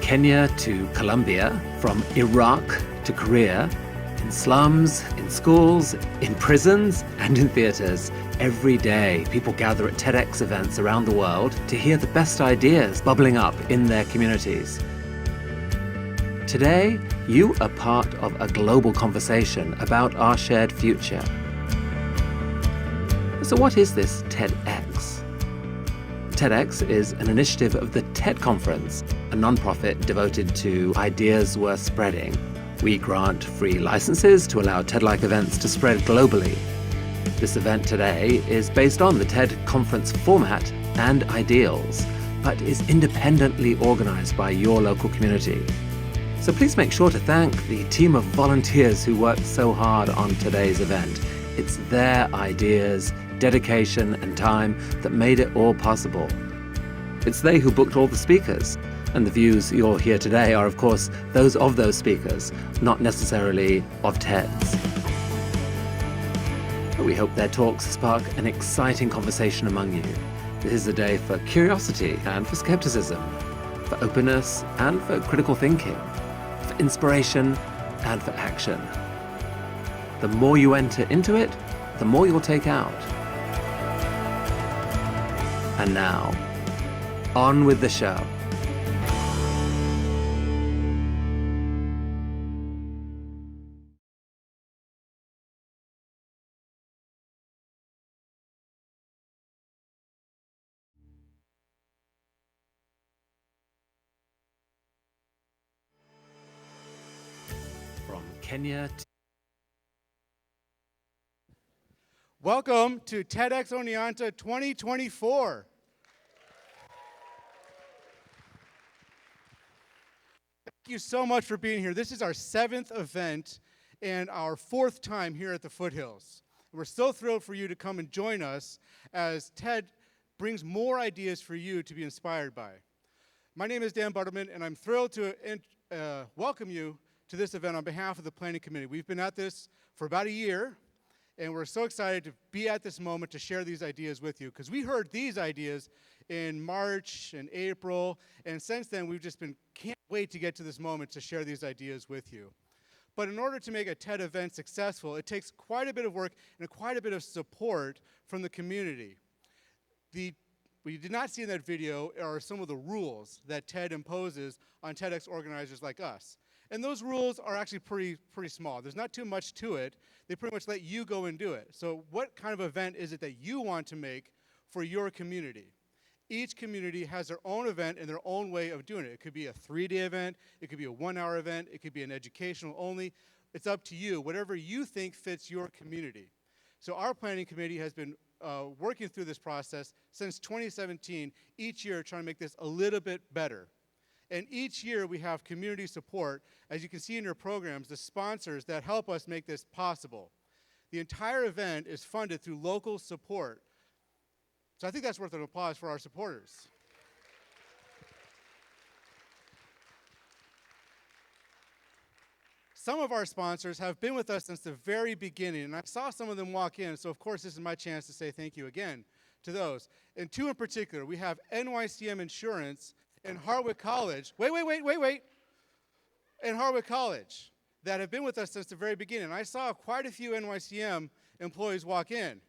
Kenya to Colombia, from Iraq to Korea, in slums, in schools, in prisons, and in theaters. Every day, people gather at TEDx events around the world to hear the best ideas bubbling up in their communities. Today, you are part of a global conversation about our shared future. So what is this TEDx? TEDx is an initiative of the TED Conference, a nonprofit devoted to ideas worth spreading. We grant free licenses to allow TED-like events to spread globally. This event today is based on the TED Conference format and ideals, but is independently organized by your local community. So please make sure to thank the team of volunteers who worked so hard on today's event. It's their ideas, dedication, and time that made it all possible. It's they who booked all the speakers, and the views you'll hear today are, of course, those of those speakers, not necessarily of TED's. But we hope their talks spark an exciting conversation among you. This is a day for curiosity and for skepticism, for openness and for critical thinking, for inspiration and for action. The more you enter into it, the more you'll take out. And now, on with the show. From Kenya to Welcome to TEDx Oneonta 2024. Thank you so much for being here. This is our 7th event and our 4th time here at the Foothills. We're so thrilled for you to come and join us as TED brings more ideas for you to be inspired by. My name is Dan Butterman, and I'm thrilled to welcome you to this event on behalf of the Planning Committee. We've been at this for about a year, and we're so excited to be at this moment to share these ideas with you, because we heard these ideas in March and April, and since then we've just can't wait to get to this moment to share these ideas with you. But in order to make a TED event successful, it takes quite a bit of work and quite a bit of support from the community. What you did not see in that video are some of the rules that TED imposes on TEDx organizers like us. And those rules are actually pretty small. There's not too much to it. They pretty much let you go and do it. So what kind of event is it that you want to make for your community? Each community has their own event and their own way of doing it. It could be a 3-day event. It could be a 1-hour event. It could be an educational only. It's up to you, whatever you think fits your community. So our planning committee has been working through this process since 2017, each year trying to make this a little bit better. And each year we have community support, as you can see in your programs, the sponsors that help us make this possible. The entire event is funded through local support. So I think that's worth an applause for our supporters. Some of our sponsors have been with us since the very beginning, and I saw some of them walk in, so of course this is my chance to say thank you again to those. And 2 in particular, we have NYCM Insurance and Harwick College, and Harwick College, that have been with us since the very beginning. I saw quite a few NYCM employees walk in.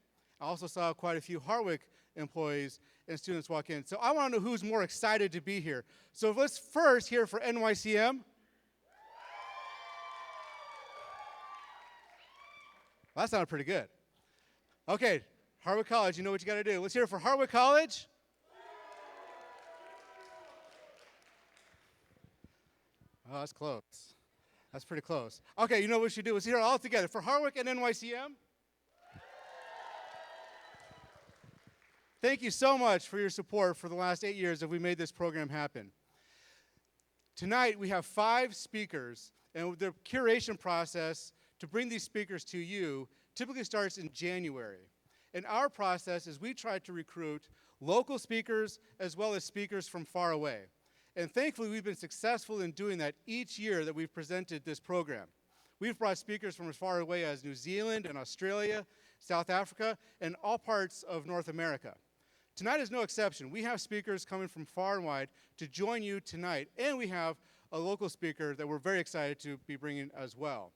I also saw quite a few Harwick employees and students walk in. So I want to know who's more excited to be here. So let's first hear for NYCM. Well, that sounded pretty good. Okay, Harwick College, you know what you got to do. Let's hear it for Harwick College. Oh, that's close. That's pretty close. Okay, you know what we should do? Let's hear it all together. For Harwick and NYCM. Thank you so much for your support for the last 8 years that we made this program happen. Tonight, we have 5 speakers, and the curation process to bring these speakers to you typically starts in January. And our process is we try to recruit local speakers as well as speakers from far away. And thankfully, we've been successful in doing that each year that we've presented this program. We've brought speakers from as far away as New Zealand and Australia, South Africa, and all parts of North America. Tonight is no exception. We have speakers coming from far and wide to join you tonight, and we have a local speaker that we're very excited to be bringing as well.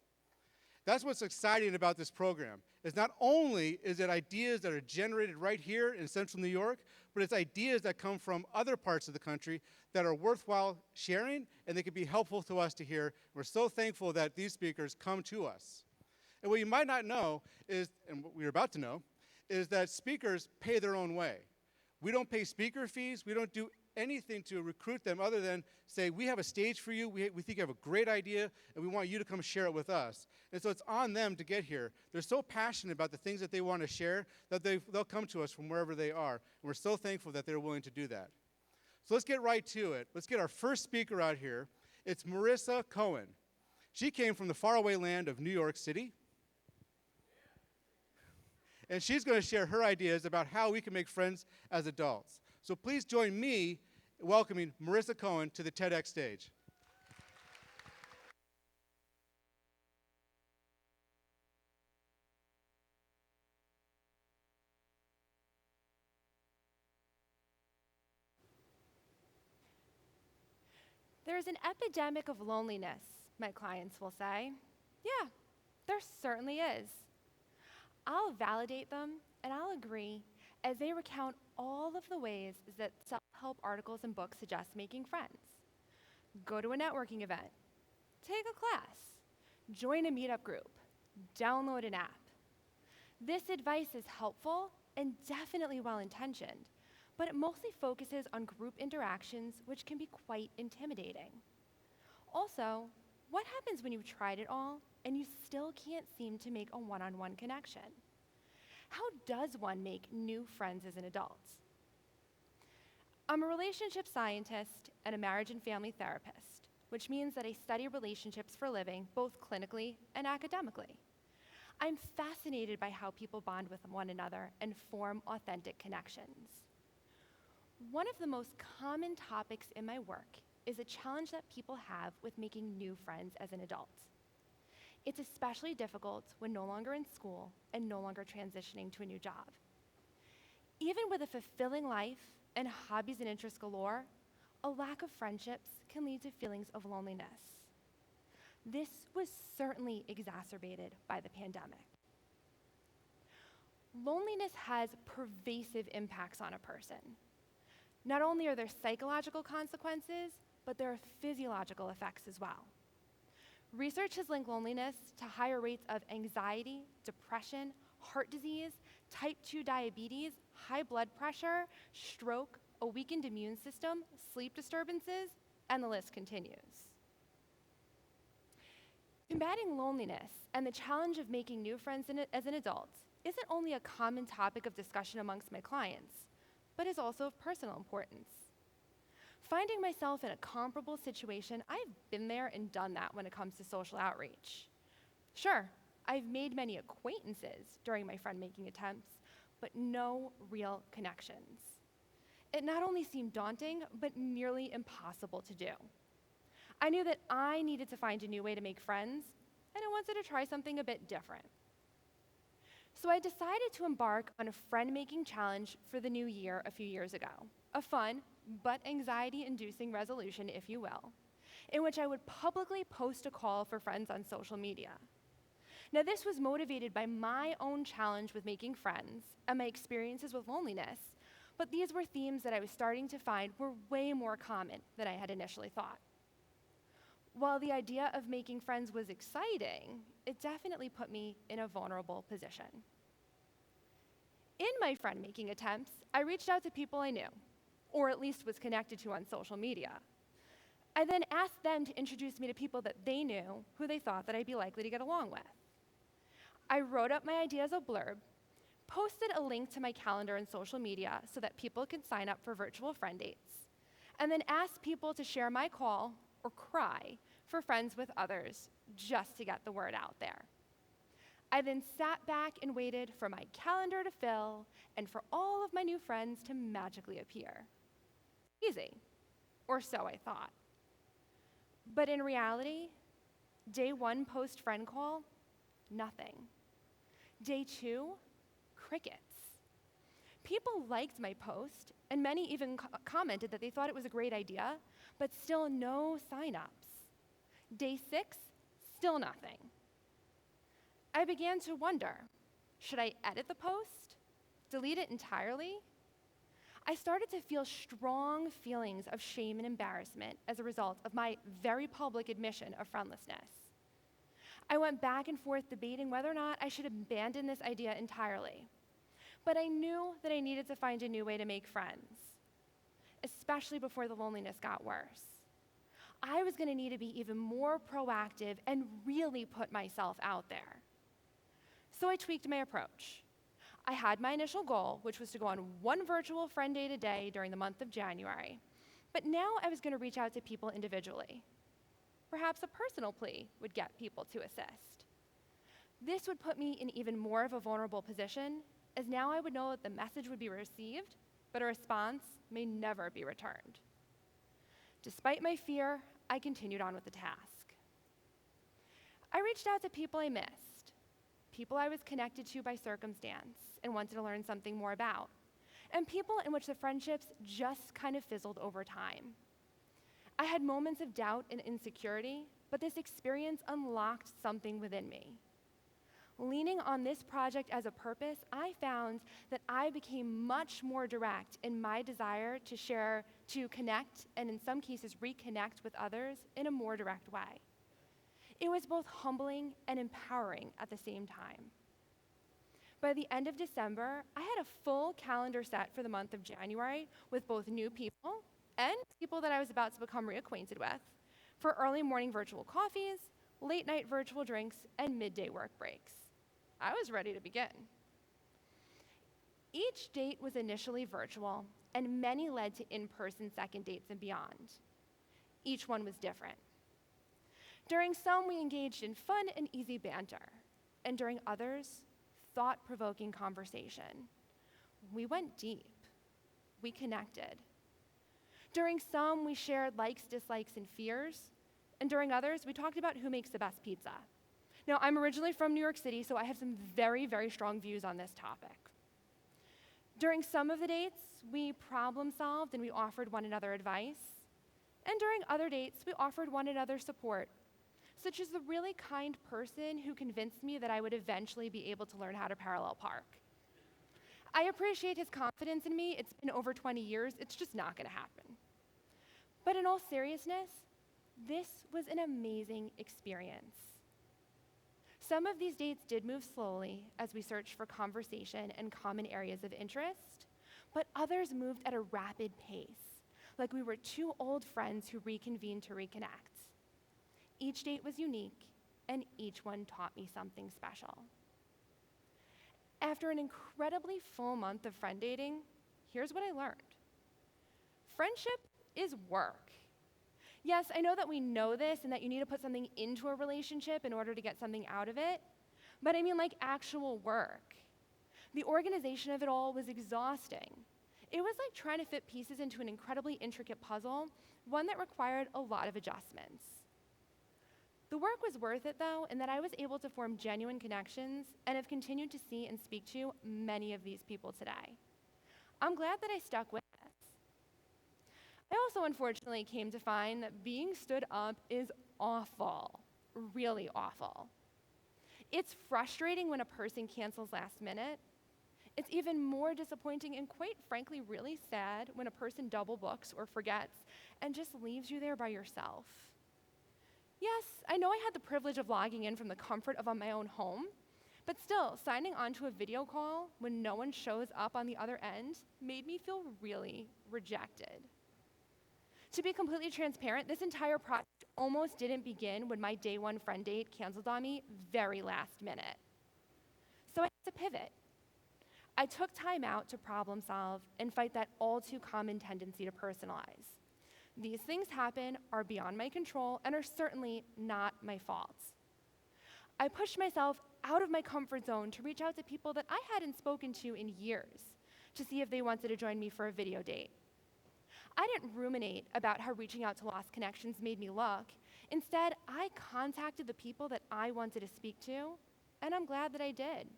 That's what's exciting about this program, is not only is it ideas that are generated right here in central New York, but it's ideas that come from other parts of the country that are worthwhile sharing, and they can be helpful to us to hear. We're so thankful that these speakers come to us. And what you might not know is, and what we're about to know, is that speakers pay their own way. We don't pay speaker fees. We don't do anything to recruit them other than say, we have a stage for you, we think you have a great idea, and we want you to come share it with us. And so it's on them to get here. They're so passionate about the things that they want to share that they'll come to us from wherever they are. And we're so thankful that they're willing to do that. So let's get right to it. Let's get our first speaker out here. It's Marissa Cohen. She came from the faraway land of New York City. And she's going to share her ideas about how we can make friends as adults. So please join me in welcoming Marissa Cohen to the TEDx stage. There's an epidemic of loneliness, my clients will say. Yeah, there certainly is. I'll validate them and I'll agree as they recount all of the ways that self-help articles and books suggest making friends. Go to a networking event, take a class, join a meetup group, download an app. This advice is helpful and definitely well-intentioned, but it mostly focuses on group interactions, which can be quite intimidating. Also, what happens when you've tried it all and you still can't seem to make a one-on-one connection? How does one make new friends as an adult? I'm a relationship scientist and a marriage and family therapist, which means that I study relationships for a living, both clinically and academically. I'm fascinated by how people bond with one another and form authentic connections. One of the most common topics in my work is a challenge that people have with making new friends as an adult. It's especially difficult when no longer in school and no longer transitioning to a new job. Even with a fulfilling life and hobbies and interests galore, a lack of friendships can lead to feelings of loneliness. This was certainly exacerbated by the pandemic. Loneliness has pervasive impacts on a person. Not only are there psychological consequences, but there are physiological effects as well. Research has linked loneliness to higher rates of anxiety, depression, heart disease, type 2 diabetes, high blood pressure, stroke, a weakened immune system, sleep disturbances, and the list continues. Combating loneliness and the challenge of making new friends as an adult isn't only a common topic of discussion amongst my clients, but is also of personal importance. Finding myself in a comparable situation, I've been there and done that when it comes to social outreach. Sure, I've made many acquaintances during my friend-making attempts, but no real connections. It not only seemed daunting, but nearly impossible to do. I knew that I needed to find a new way to make friends, and I wanted to try something a bit different. So I decided to embark on a friend-making challenge for the new year a few years ago, a fun but anxiety-inducing resolution, if you will, in which I would publicly post a call for friends on social media. Now, this was motivated by my own challenge with making friends and my experiences with loneliness, but these were themes that I was starting to find were way more common than I had initially thought. While the idea of making friends was exciting, it definitely put me in a vulnerable position. In my friend-making attempts, I reached out to people I knew, or at least was connected to on social media. I then asked them to introduce me to people that they knew who they thought that I'd be likely to get along with. I wrote up my idea as a blurb, posted a link to my calendar and social media so that people could sign up for virtual friend dates, and then asked people to share my call or cry for friends with others just to get the word out there. I then sat back and waited for my calendar to fill and for all of my new friends to magically appear. Easy, or so I thought. But in reality, day 1 post-friend call, nothing. Day 2, crickets. People liked my post, and many even commented that they thought it was a great idea, but still no sign-ups. Day 6, still nothing. I began to wonder, should I edit the post? Delete it entirely? I started to feel strong feelings of shame and embarrassment as a result of my very public admission of friendlessness. I went back and forth debating whether or not I should abandon this idea entirely. But I knew that I needed to find a new way to make friends, especially before the loneliness got worse. I was going to need to be even more proactive and really put myself out there. So I tweaked my approach. I had my initial goal, which was to go on one virtual friend date a day during the month of January. But now I was going to reach out to people individually. Perhaps a personal plea would get people to assist. This would put me in even more of a vulnerable position, as now I would know that the message would be received, but a response may never be returned. Despite my fear, I continued on with the task. I reached out to people I missed, people I was connected to by circumstance and wanted to learn something more about, and people in which the friendships just kind of fizzled over time. I had moments of doubt and insecurity, but this experience unlocked something within me. Leaning on this project as a purpose, I found that I became much more direct in my desire to share, to connect, and in some cases reconnect with others in a more direct way. It was both humbling and empowering at the same time. By the end of December, I had a full calendar set for the month of January with both new people and people that I was about to become reacquainted with for early morning virtual coffees, late night virtual drinks, and midday work breaks. I was ready to begin. Each date was initially virtual, and many led to in-person second dates and beyond. Each one was different. During some, we engaged in fun and easy banter, and during others, thought-provoking conversation. We went deep. We connected. During some, we shared likes, dislikes, and fears, and during others, we talked about who makes the best pizza. Now, I'm originally from New York City, so I have some very, very strong views on this topic. During some of the dates, we problem solved and we offered one another advice. And during other dates, we offered one another support, such as the really kind person who convinced me that I would eventually be able to learn how to parallel park. I appreciate his confidence in me. It's been over 20 years. It's just not going to happen. But in all seriousness, this was an amazing experience. Some of these dates did move slowly as we searched for conversation and common areas of interest, but others moved at a rapid pace, like we were two old friends who reconvened to reconnect. Each date was unique, and each one taught me something special. After an incredibly full month of friend dating, here's what I learned. Friendship is work. Yes, I know that we know this and that you need to put something into a relationship in order to get something out of it, but I mean like actual work. The organization of it all was exhausting. It was like trying to fit pieces into an incredibly intricate puzzle, one that required a lot of adjustments. The work was worth it though, in that I was able to form genuine connections and have continued to see and speak to many of these people today. I'm glad that I stuck with this. I also unfortunately came to find that being stood up is awful, really awful. It's frustrating when a person cancels last minute. It's even more disappointing and quite frankly really sad when a person double books or forgets and just leaves you there by yourself. Yes, I know I had the privilege of logging in from the comfort of my own home, but still, signing on to a video call when no one shows up on the other end made me feel really rejected. To be completely transparent, this entire project almost didn't begin when my day one friend date canceled on me very last minute. So I had to pivot. I took time out to problem solve and fight that all too common tendency to personalize. These things happen, are beyond my control, and are certainly not my fault. I pushed myself out of my comfort zone to reach out to people that I hadn't spoken to in years to see if they wanted to join me for a video date. I didn't ruminate about how reaching out to lost connections made me look. Instead, I contacted the people that I wanted to speak to, and I'm glad that I did.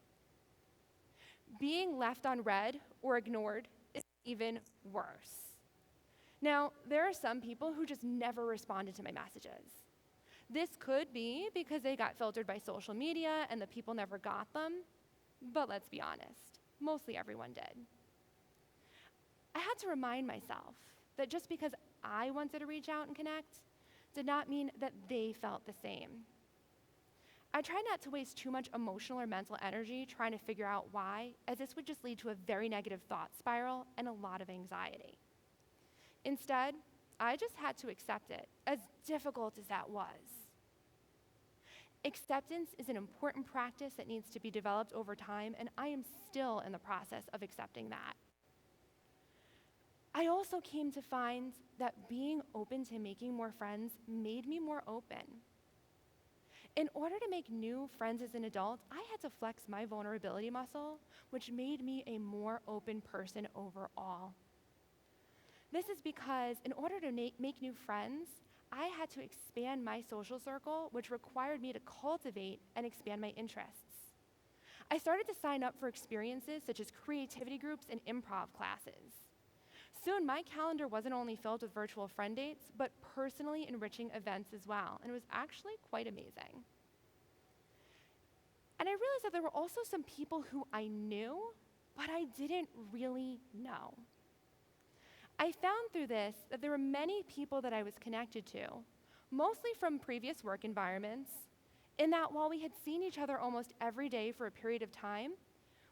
Being left on read or ignored is even worse. Now, there are some people who just never responded to my messages. This could be because they got filtered by social media and the people never got them, but let's be honest, mostly everyone did. I had to remind myself that just because I wanted to reach out and connect did not mean that they felt the same. I tried not to waste too much emotional or mental energy trying to figure out why, as this would just lead to a very negative thought spiral and a lot of anxiety. Instead, I just had to accept it, as difficult as that was. Acceptance is an important practice that needs to be developed over time, and I am still in the process of accepting that. I also came to find that being open to making more friends made me more open. In order to make new friends as an adult, I had to flex my vulnerability muscle, which made me a more open person overall. This is because in order to make new friends, I had to expand my social circle, which required me to cultivate and expand my interests. I started to sign up for experiences such as creativity groups and improv classes. Soon, my calendar wasn't only filled with virtual friend dates, but personally enriching events as well, and it was actually quite amazing. And I realized that there were also some people who I knew, but I didn't really know. I found through this that there were many people that I was connected to, mostly from previous work environments, in that while we had seen each other almost every day for a period of time,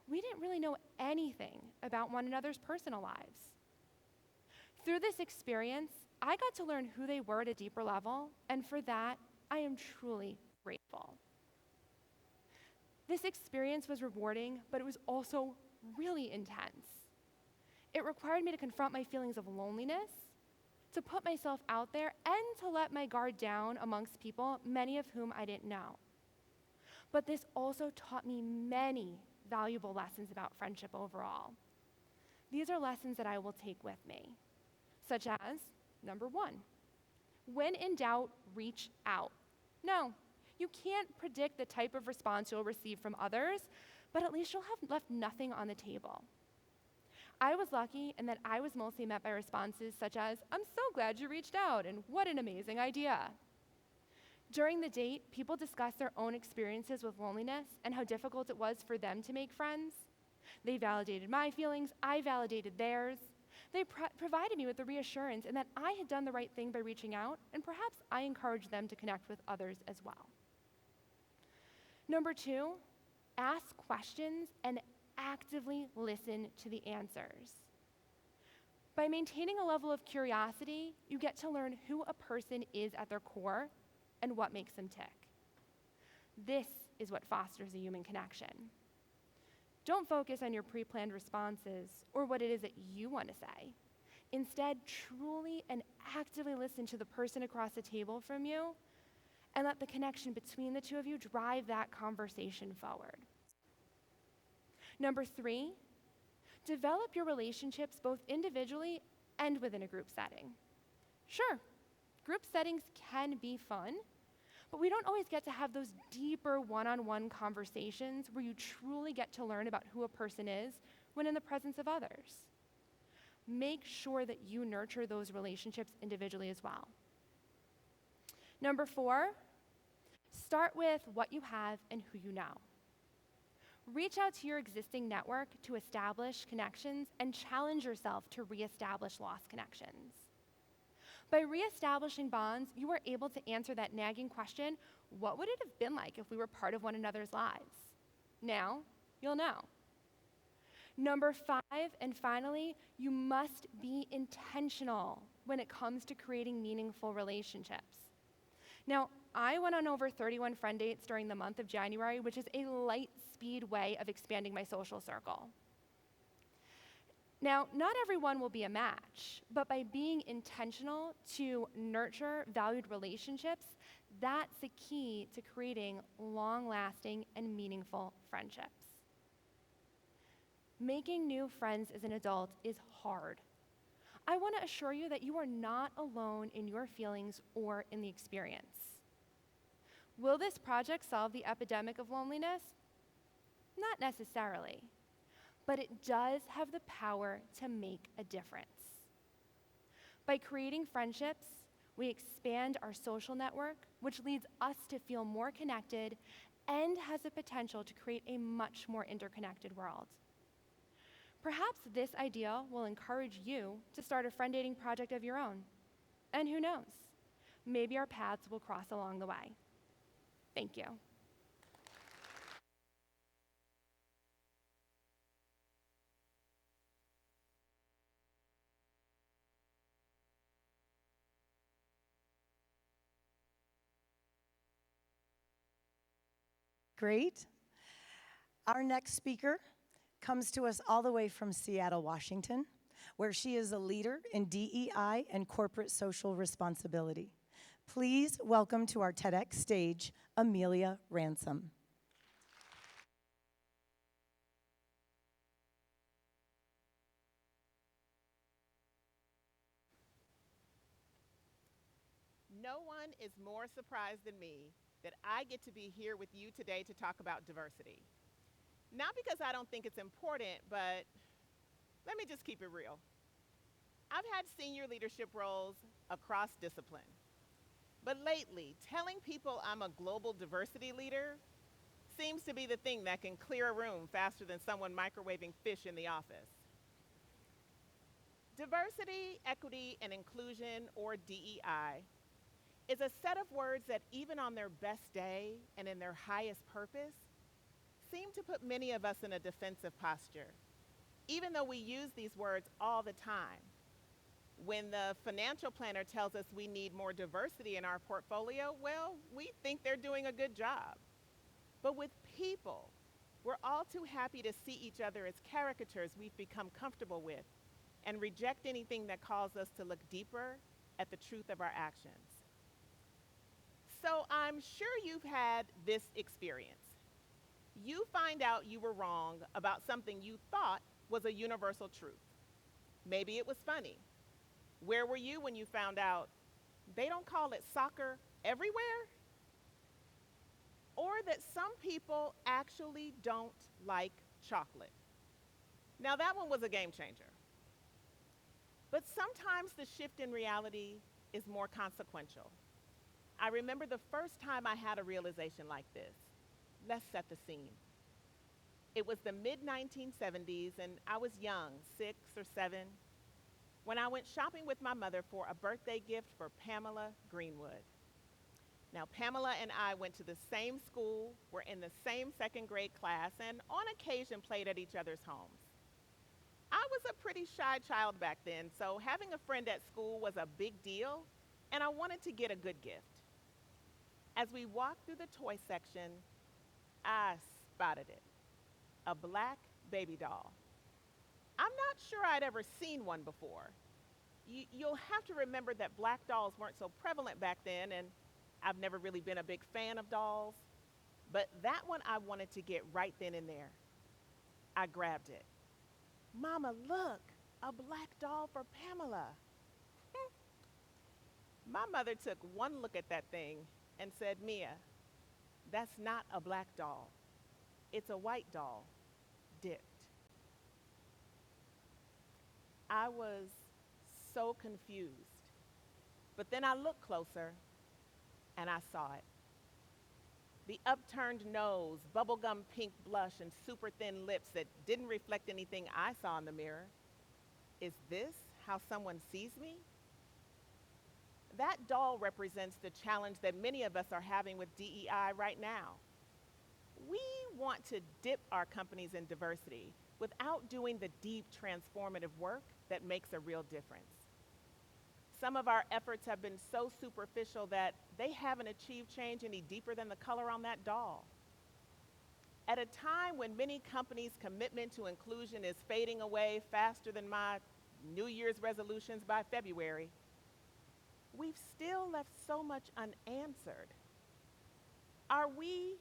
we didn't really know anything about one another's personal lives. Through this experience, I got to learn who they were at a deeper level, and for that, I am truly grateful. This experience was rewarding, but it was also really intense. It required me to confront my feelings of loneliness, to put myself out there, and to let my guard down amongst people, many of whom I didn't know. But this also taught me many valuable lessons about friendship overall. These are lessons that I will take with me, such as, number 1, when in doubt, reach out. No, you can't predict the type of response you'll receive from others, but at least you'll have left nothing on the table. I was lucky in that I was mostly met by responses such as, "I'm so glad you reached out," and "What an amazing idea." During the date, people discussed their own experiences with loneliness and how difficult it was for them to make friends. They validated my feelings, I validated theirs. They provided me with the reassurance in that I had done the right thing by reaching out, and perhaps I encouraged them to connect with others as well. Number 2, ask questions and actively listen to the answers. By maintaining a level of curiosity, you get to learn who a person is at their core and what makes them tick. This is what fosters a human connection. Don't focus on your pre-planned responses or what it is that you want to say. Instead, truly and actively listen to the person across the table from you and let the connection between the two of you drive that conversation forward. Number 3, develop your relationships both individually and within a group setting. Sure, group settings can be fun, but we don't always get to have those deeper one-on-one conversations where you truly get to learn about who a person is when in the presence of others. Make sure that you nurture those relationships individually as well. Number 4, start with what you have and who you know. Reach out to your existing network to establish connections and challenge yourself to reestablish lost connections. By reestablishing bonds, you are able to answer that nagging question, what would it have been like if we were part of one another's lives? Now, you'll know. Number 5, and finally, you must be intentional when it comes to creating meaningful relationships. Now, I went on over 31 friend dates during the month of January, which is a light speed way of expanding my social circle. Now, not everyone will be a match, but by being intentional to nurture valued relationships, that's the key to creating long-lasting and meaningful friendships. Making new friends as an adult is hard. I want to assure you that you are not alone in your feelings or in the experience. Will this project solve the epidemic of loneliness? Not necessarily, but it does have the power to make a difference. By creating friendships, We expand our social network, which leads us to feel more connected and has the potential to create a much more interconnected world. Perhaps this idea will encourage you to start a friend dating project of your own. And who knows? Maybe our paths will cross along the way. Thank you. Great. Our next speaker comes to us all the way from Seattle, Washington, where she is a leader in DEI and corporate social responsibility. Please welcome to our TEDx stage, Amelia Ransom. No one is more surprised than me that I get to be here with you today to talk about diversity. Not because I don't think it's important, but let me just keep it real. I've had senior leadership roles across discipline, but lately, telling people I'm a global diversity leader seems to be the thing that can clear a room faster than someone microwaving fish in the office. Diversity, equity, and inclusion, or DEI, is a set of words that even on their best day and in their highest purpose, seem to put many of us in a defensive posture, even though we use these words all the time. When the financial planner tells us we need more diversity in our portfolio, well, we think they're doing a good job. But with people, we're all too happy to see each other as caricatures we've become comfortable with and reject anything that calls us to look deeper at the truth of our actions. So I'm sure you've had this experience. You find out you were wrong about something you thought was a universal truth. Maybe it was funny. Where were you when you found out they don't call it soccer everywhere? Or that some people actually don't like chocolate. Now that one was a game changer. But sometimes the shift in reality is more consequential. I remember the first time I had a realization like this. Let's set the scene. It was the mid-1970s, and I was young, 6 or 7, when I went shopping with my mother for a birthday gift for Pamela Greenwood. Now, Pamela and I went to the same school, were in the same second grade class, and on occasion played at each other's homes. I was a pretty shy child back then, so having a friend at school was a big deal, and I wanted to get a good gift. As we walked through the toy section, I spotted it, a black baby doll. I'm not sure I'd ever seen one before. You'll have to remember that black dolls weren't so prevalent back then, and I've never really been a big fan of dolls, but that one I wanted to get right then and there. I grabbed it. Mama, look, a black doll for Pamela. My mother took one look at that thing and said, Mia, that's not a black doll. It's a white doll, dipped. I was so confused. But then I looked closer and I saw it. The upturned nose, bubblegum pink blush, and super thin lips that didn't reflect anything I saw in the mirror. Is this how someone sees me? That doll represents the challenge that many of us are having with DEI right now. We want to dip our companies in diversity without doing the deep transformative work that makes a real difference. Some of our efforts have been so superficial that they haven't achieved change any deeper than the color on that doll. At a time when many companies' commitment to inclusion is fading away faster than my New Year's resolutions by February, we've still left so much unanswered. Are we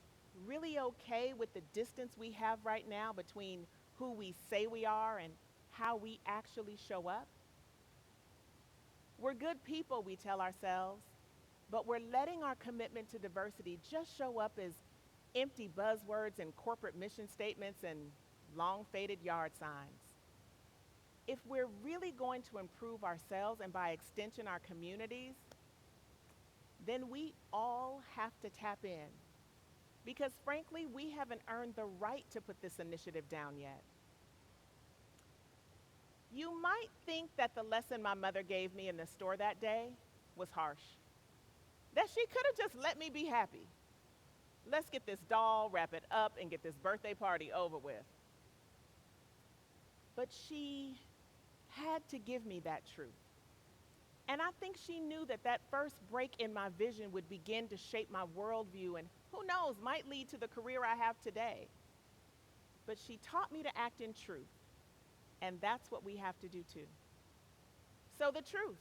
really okay with the distance we have right now between who we say we are and how we actually show up? We're good people, we tell ourselves, but we're letting our commitment to diversity just show up as empty buzzwords and corporate mission statements and long faded yard signs. If we're really going to improve ourselves and by extension our communities, then we all have to tap in. Because frankly, we haven't earned the right to put this initiative down yet. You might think that the lesson my mother gave me in the store that day was harsh. That she could have just let me be happy. Let's get this doll, wrap it up, and get this birthday party over with. But she had to give me that truth. And I think she knew that that first break in my vision would begin to shape my worldview and who knows, might lead to the career I have today. But she taught me to act in truth. And that's what we have to do too. So the truth.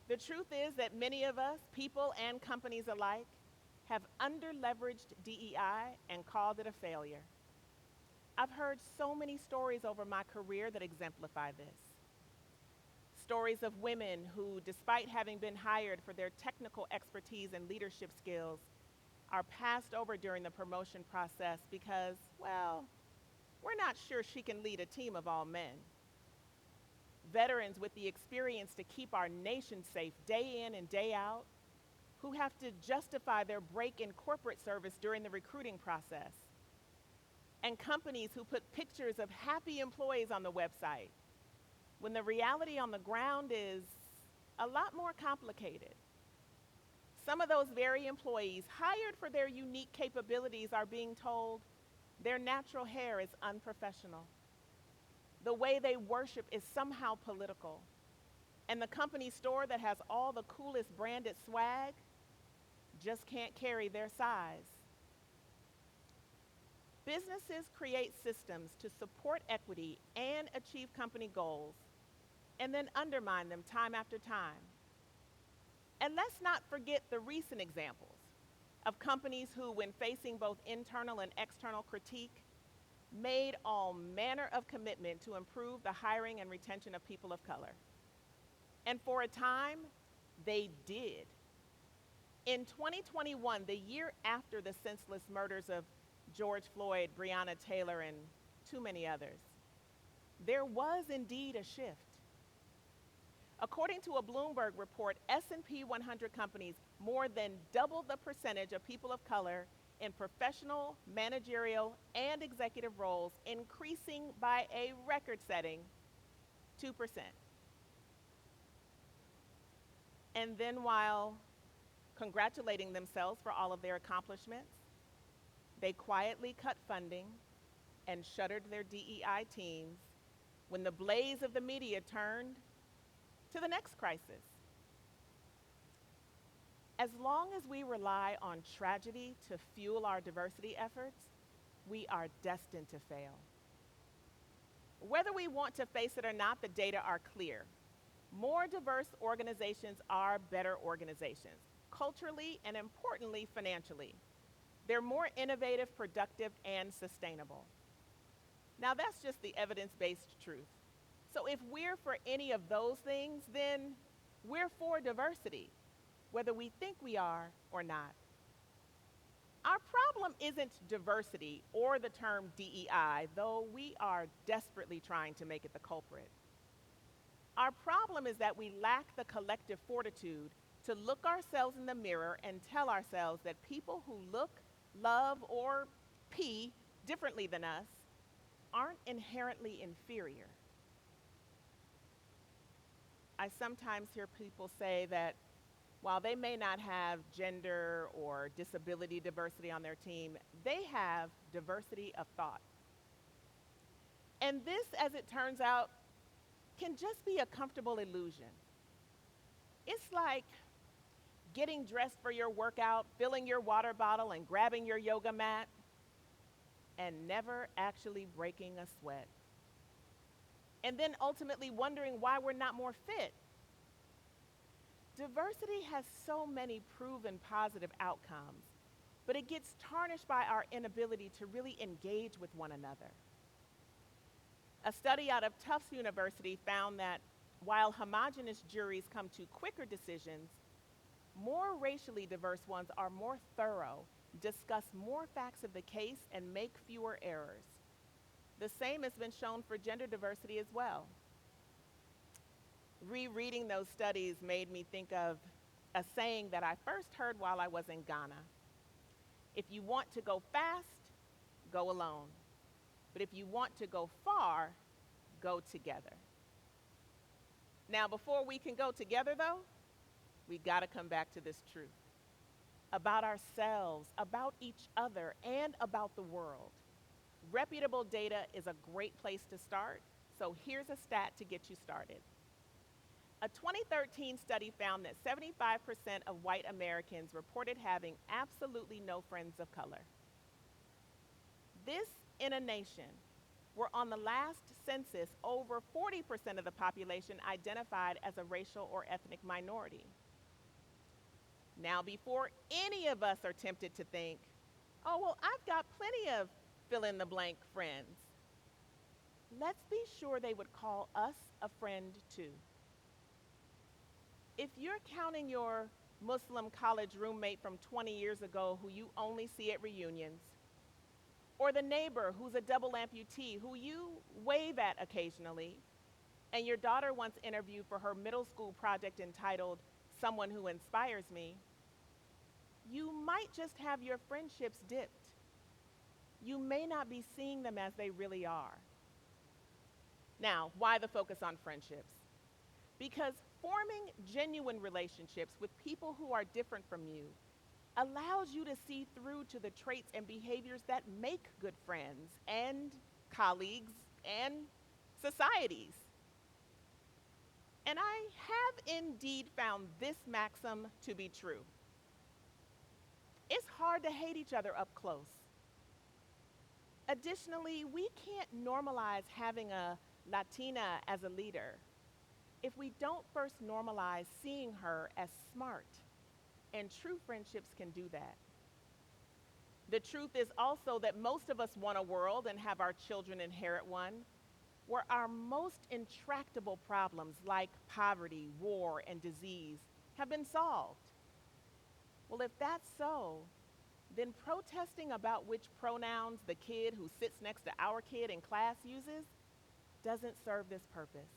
The truth is that many of us, people and companies alike, have under-leveraged DEI and called it a failure. I've heard so many stories over my career that exemplify this. Stories of women who, despite having been hired for their technical expertise and leadership skills, are passed over during the promotion process because, well, we're not sure she can lead a team of all men. Veterans with the experience to keep our nation safe day in and day out, who have to justify their break in corporate service during the recruiting process. And companies who put pictures of happy employees on the website, when the reality on the ground is a lot more complicated. Some of those very employees hired for their unique capabilities are being told their natural hair is unprofessional. The way they worship is somehow political. And the company store that has all the coolest branded swag just can't carry their size. Businesses create systems to support equity and achieve company goals, and then undermine them time after time. And let's not forget the recent examples of companies who, when facing both internal and external critique, made all manner of commitment to improve the hiring and retention of people of color. And for a time, they did. In 2021, the year after the senseless murders of George Floyd, Breonna Taylor, and too many others, there was indeed a shift. According to a Bloomberg report, S&P 100 companies more than doubled the percentage of people of color in professional, managerial, and executive roles, increasing by a record-setting 2%. And then while congratulating themselves for all of their accomplishments, they quietly cut funding and shuttered their DEI teams when the blaze of the media turned to the next crisis. As long as we rely on tragedy to fuel our diversity efforts, we are destined to fail. Whether we want to face it or not, the data are clear. More diverse organizations are better organizations, culturally and importantly, financially. They're more innovative, productive, and sustainable. Now, that's just the evidence-based truth. So if we're for any of those things, then we're for diversity, whether we think we are or not. Our problem isn't diversity or the term DEI, though we are desperately trying to make it the culprit. Our problem is that we lack the collective fortitude to look ourselves in the mirror and tell ourselves that people who look, love, or pee differently than us aren't inherently inferior. I sometimes hear people say that while they may not have gender or disability diversity on their team, they have diversity of thought. And this, as it turns out, can just be a comfortable illusion. It's like getting dressed for your workout, filling your water bottle, and grabbing your yoga mat, and never actually breaking a sweat. And then ultimately wondering why we're not more fit. Diversity has so many proven positive outcomes, but it gets tarnished by our inability to really engage with one another. A study out of Tufts University found that while homogeneous juries come to quicker decisions, more racially diverse ones are more thorough, discuss more facts of the case, and make fewer errors. The same has been shown for gender diversity as well. Rereading those studies made me think of a saying that I first heard while I was in Ghana. If you want to go fast, go alone. But if you want to go far, go together. Now, before we can go together, though, we got to come back to this truth about ourselves, about each other, and about the world. Reputable data is a great place to start, so here's a stat to get you started. A 2013 study found that 75% of white Americans reported having absolutely no friends of color. This in a nation where on the last census, over 40% of the population identified as a racial or ethnic minority. Now, before any of us are tempted to think, oh, well, I've got plenty of fill-in-the-blank friends, let's be sure they would call us a friend too. If you're counting your Muslim college roommate from 20 years ago who you only see at reunions, or the neighbor who's a double amputee who you wave at occasionally, and your daughter once interviewed for her middle school project entitled Someone Who Inspires Me, you might just have your friendships dipped. You may not be seeing them as they really are. Now, why the focus on friendships? Because forming genuine relationships with people who are different from you allows you to see through to the traits and behaviors that make good friends and colleagues and societies. And I have indeed found this maxim to be true. It's hard to hate each other up close. Additionally, we can't normalize having a Latina as a leader if we don't first normalize seeing her as smart. And true friendships can do that. The truth is also that most of us want a world, and have our children inherit one, where our most intractable problems like poverty, war, and disease have been solved. Well, if that's so, then protesting about which pronouns the kid who sits next to our kid in class uses doesn't serve this purpose.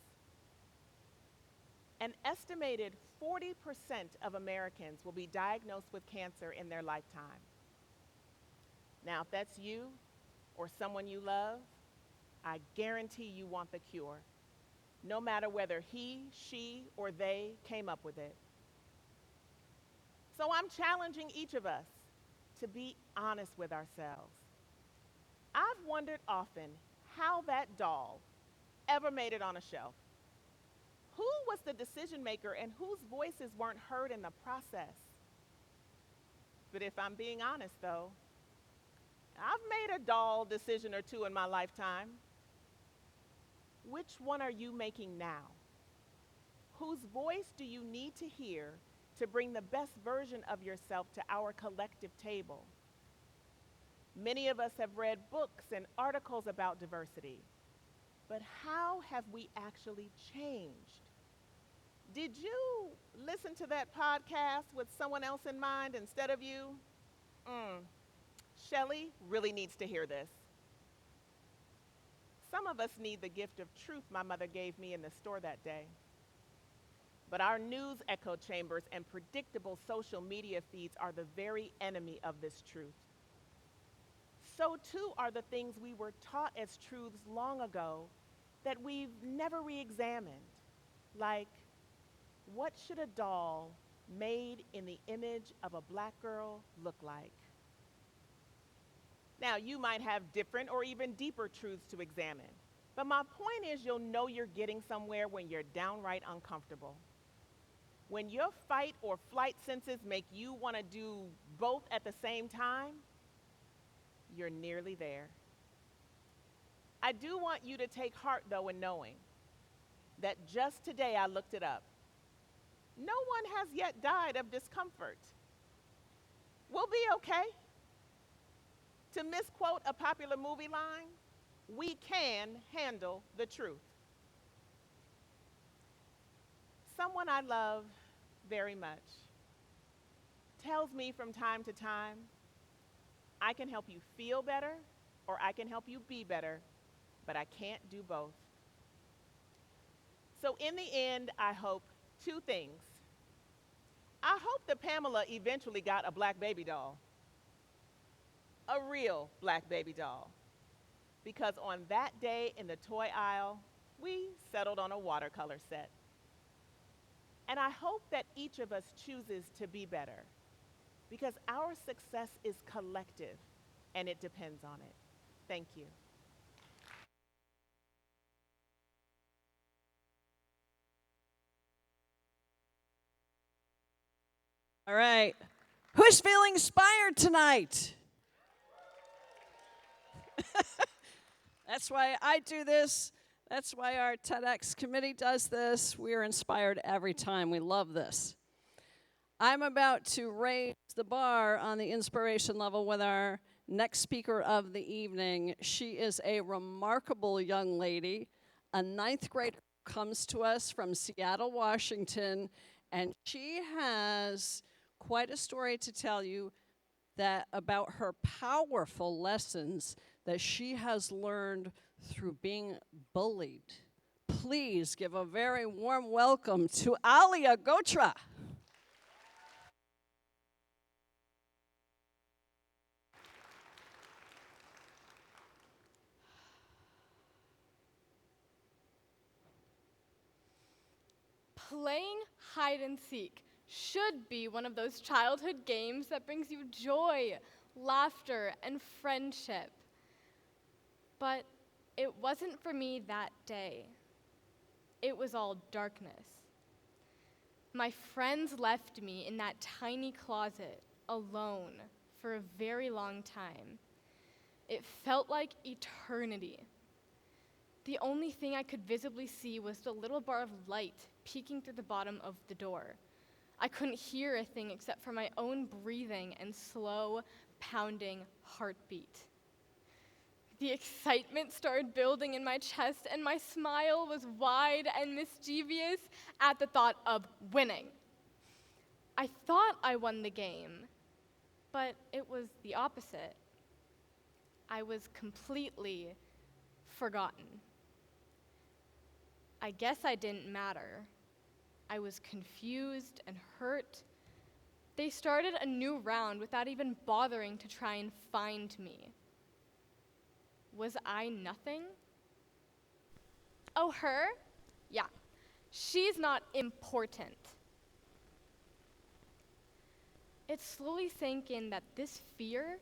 An estimated 40% of Americans will be diagnosed with cancer in their lifetime. Now, if that's you or someone you love, I guarantee you want the cure, no matter whether he, she, or they came up with it. So I'm challenging each of us to be honest with ourselves. I've wondered often how that doll ever made it on a shelf. Who was the decision maker and whose voices weren't heard in the process? But if I'm being honest, though, I've made a doll decision or two in my lifetime. Which one are you making now? Whose voice do you need to hear to bring the best version of yourself to our collective table? Many of us have read books and articles about diversity, but how have we actually changed? Did you listen to that podcast with someone else in mind instead of you? Shelley really needs to hear this. Some of us need the gift of truth my mother gave me in the store that day. But our news echo chambers and predictable social media feeds are the very enemy of this truth. So too are the things we were taught as truths long ago that we've never re-examined, like, what should a doll made in the image of a black girl look like? Now, you might have different or even deeper truths to examine, but my point is you'll know you're getting somewhere when you're downright uncomfortable. When your fight or flight senses make you want to do both at the same time, you're nearly there. I do want you to take heart, though, in knowing that just today I looked it up. No one has yet died of discomfort. We'll be okay. To misquote a popular movie line, we can handle the truth. Someone I love very much tells me from time to time, I can help you feel better or I can help you be better, but I can't do both. So in the end, I hope two things. I hope that Pamela eventually got a black baby doll, a real black baby doll, because on that day in the toy aisle, we settled on a watercolor set. And I hope that each of us chooses to be better, because our success is collective and it depends on it. Thank you. All right. Who's feeling inspired tonight? That's why I do this. That's why our TEDx committee does this. We are inspired every time. We love this. I'm about to raise the bar on the inspiration level with our next speaker of the evening. She is a remarkable young lady, a ninth grader who comes to us from Seattle, Washington, and she has quite a story to tell you that about her powerful lessons that she has learned through being bullied. Please give a very warm welcome to Alia Gotra. Playing hide and seek should be one of those childhood games that brings you joy, laughter, and friendship. But it wasn't for me that day. It was all darkness. My friends left me in that tiny closet alone for a very long time. It felt like eternity. The only thing I could visibly see was the little bar of light peeking through the bottom of the door. I couldn't hear a thing except for my own breathing and slow, pounding heartbeat. The excitement started building in my chest, and my smile was wide and mischievous at the thought of winning. I thought I won the game, but it was the opposite. I was completely forgotten. I guess I didn't matter. I was confused and hurt. They started a new round without even bothering to try and find me. Was I nothing? Oh, her? Yeah, she's not important. It slowly sank in that this fear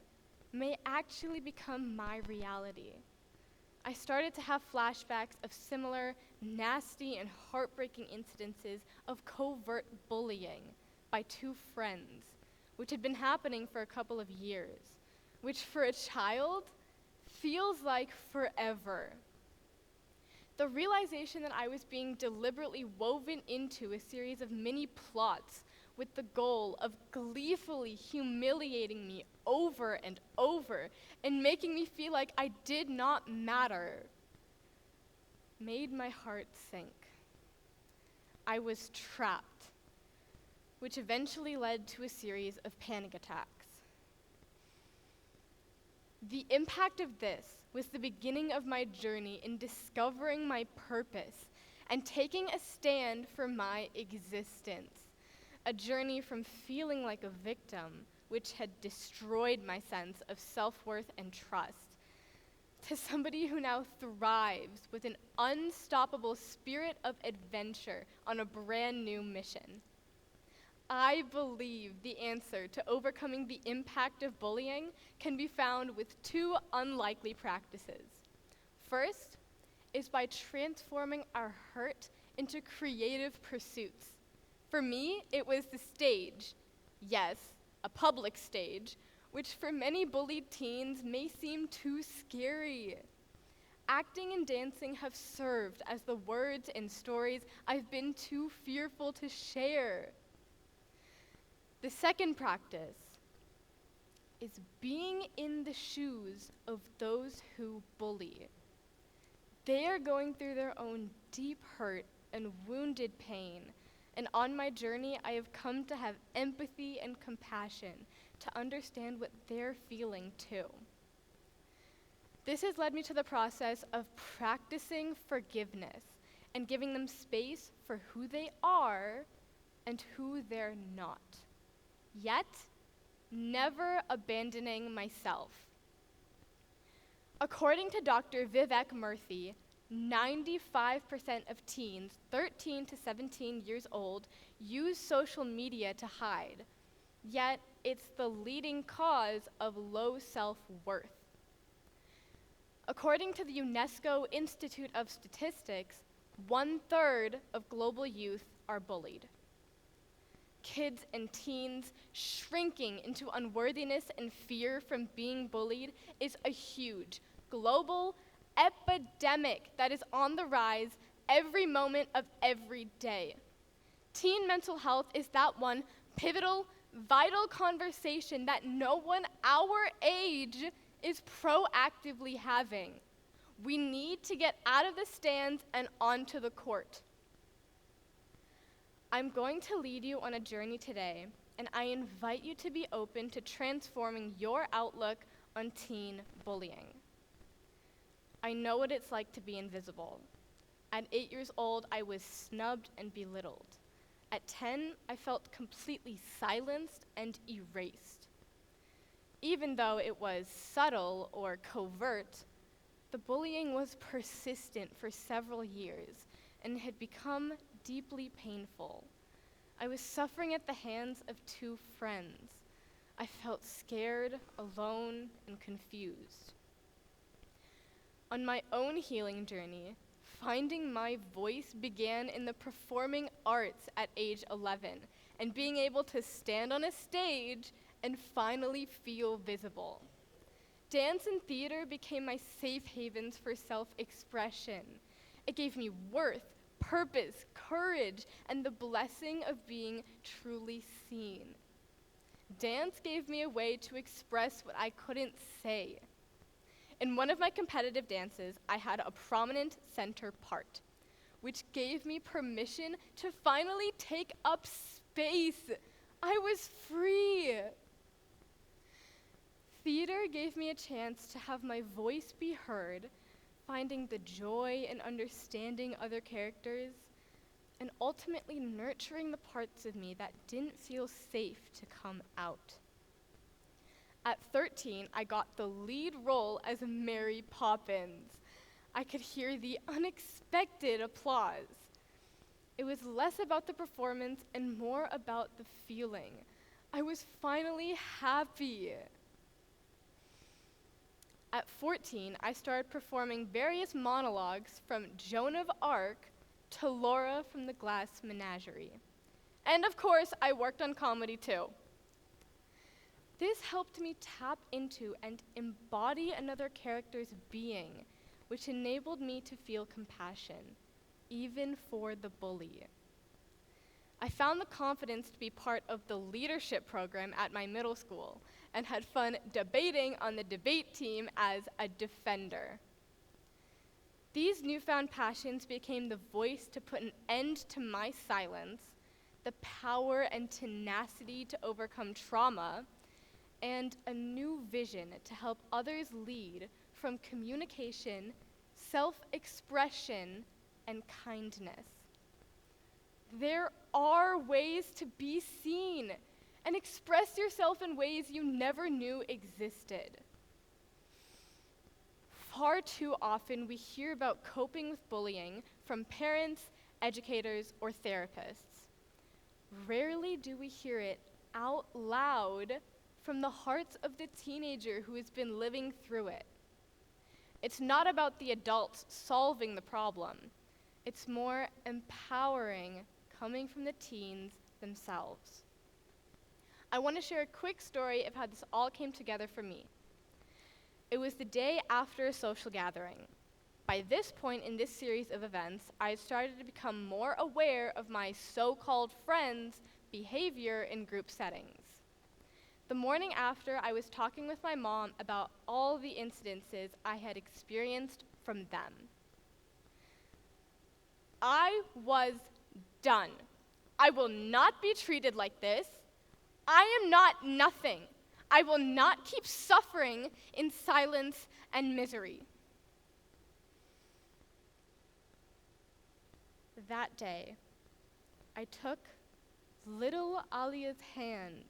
may actually become my reality. I started to have flashbacks of similar nasty and heartbreaking incidences of covert bullying by two friends, which had been happening for a couple of years, which for a child feels like forever. The realization that I was being deliberately woven into a series of mini plots with the goal of gleefully humiliating me over and over and making me feel like I did not matter made my heart sink. I was trapped, which eventually led to a series of panic attacks. The impact of this was the beginning of my journey in discovering my purpose and taking a stand for my existence. A journey from feeling like a victim, which had destroyed my sense of self-worth and trust, to somebody who now thrives with an unstoppable spirit of adventure on a brand new mission. I believe the answer to overcoming the impact of bullying can be found with two unlikely practices. First is by transforming our hurt into creative pursuits. For me, it was the stage. Yes, a public stage, which for many bullied teens may seem too scary. Acting and dancing have served as the words and stories I've been too fearful to share. The second practice is being in the shoes of those who bully. They are going through their own deep hurt and wounded pain, and on my journey, I have come to have empathy and compassion to understand what they're feeling too. This has led me to the process of practicing forgiveness and giving them space for who they are and who they're not. Yet, never abandoning myself. According to Dr. Vivek Murthy, 95% of teens 13 to 17 years old use social media to hide, yet it's the leading cause of low self-worth. According to the UNESCO Institute of Statistics, 1/3 of global youth are bullied. Kids and teens shrinking into unworthiness and fear from being bullied is a huge global epidemic that is on the rise every moment of every day. Teen mental health is that one pivotal, vital conversation that no one our age is proactively having. We need to get out of the stands and onto the court. I'm going to lead you on a journey today, and I invite you to be open to transforming your outlook on teen bullying. I know what it's like to be invisible. At 8 years old, I was snubbed and belittled. At 10, I felt completely silenced and erased. Even though it was subtle or covert, the bullying was persistent for several years and had become deeply painful. I was suffering at the hands of 2 friends. I felt scared, alone, and confused. On my own healing journey, finding my voice began in the performing arts at age 11 and being able to stand on a stage and finally feel visible. Dance and theater became my safe havens for self-expression. It gave me worth, purpose, courage, and the blessing of being truly seen. Dance gave me a way to express what I couldn't say. In one of my competitive dances, I had a prominent center part, which gave me permission to finally take up space. I was free. Theater gave me a chance to have my voice be heard, finding the joy in understanding other characters, and ultimately nurturing the parts of me that didn't feel safe to come out. At 13, I got the lead role as Mary Poppins. I could hear the unexpected applause. It was less about the performance and more about the feeling. I was finally happy. At 14, I started performing various monologues from Joan of Arc to Laura from the Glass Menagerie. And of course, I worked on comedy too. This helped me tap into and embody another character's being, which enabled me to feel compassion, even for the bully. I found the confidence to be part of the leadership program at my middle school and had fun debating on the debate team as a defender. These newfound passions became the voice to put an end to my silence, the power and tenacity to overcome trauma, and a new vision to help others lead from communication, self-expression, and kindness. There are ways to be seen and express yourself in ways you never knew existed. Far too often, we hear about coping with bullying from parents, educators, or therapists. Rarely do we hear it out loud from the hearts of the teenager who has been living through it. It's not about the adults solving the problem. It's more empowering coming from the teens themselves. I want to share a quick story of how this all came together for me. It was the day after a social gathering. By this point in this series of events, I had started to become more aware of my so-called friends' behavior in group settings. The morning after, I was talking with my mom about all the incidences I had experienced from them. I was done. I will not be treated like this. I am not nothing. I will not keep suffering in silence and misery. That day, I took little Alia's hand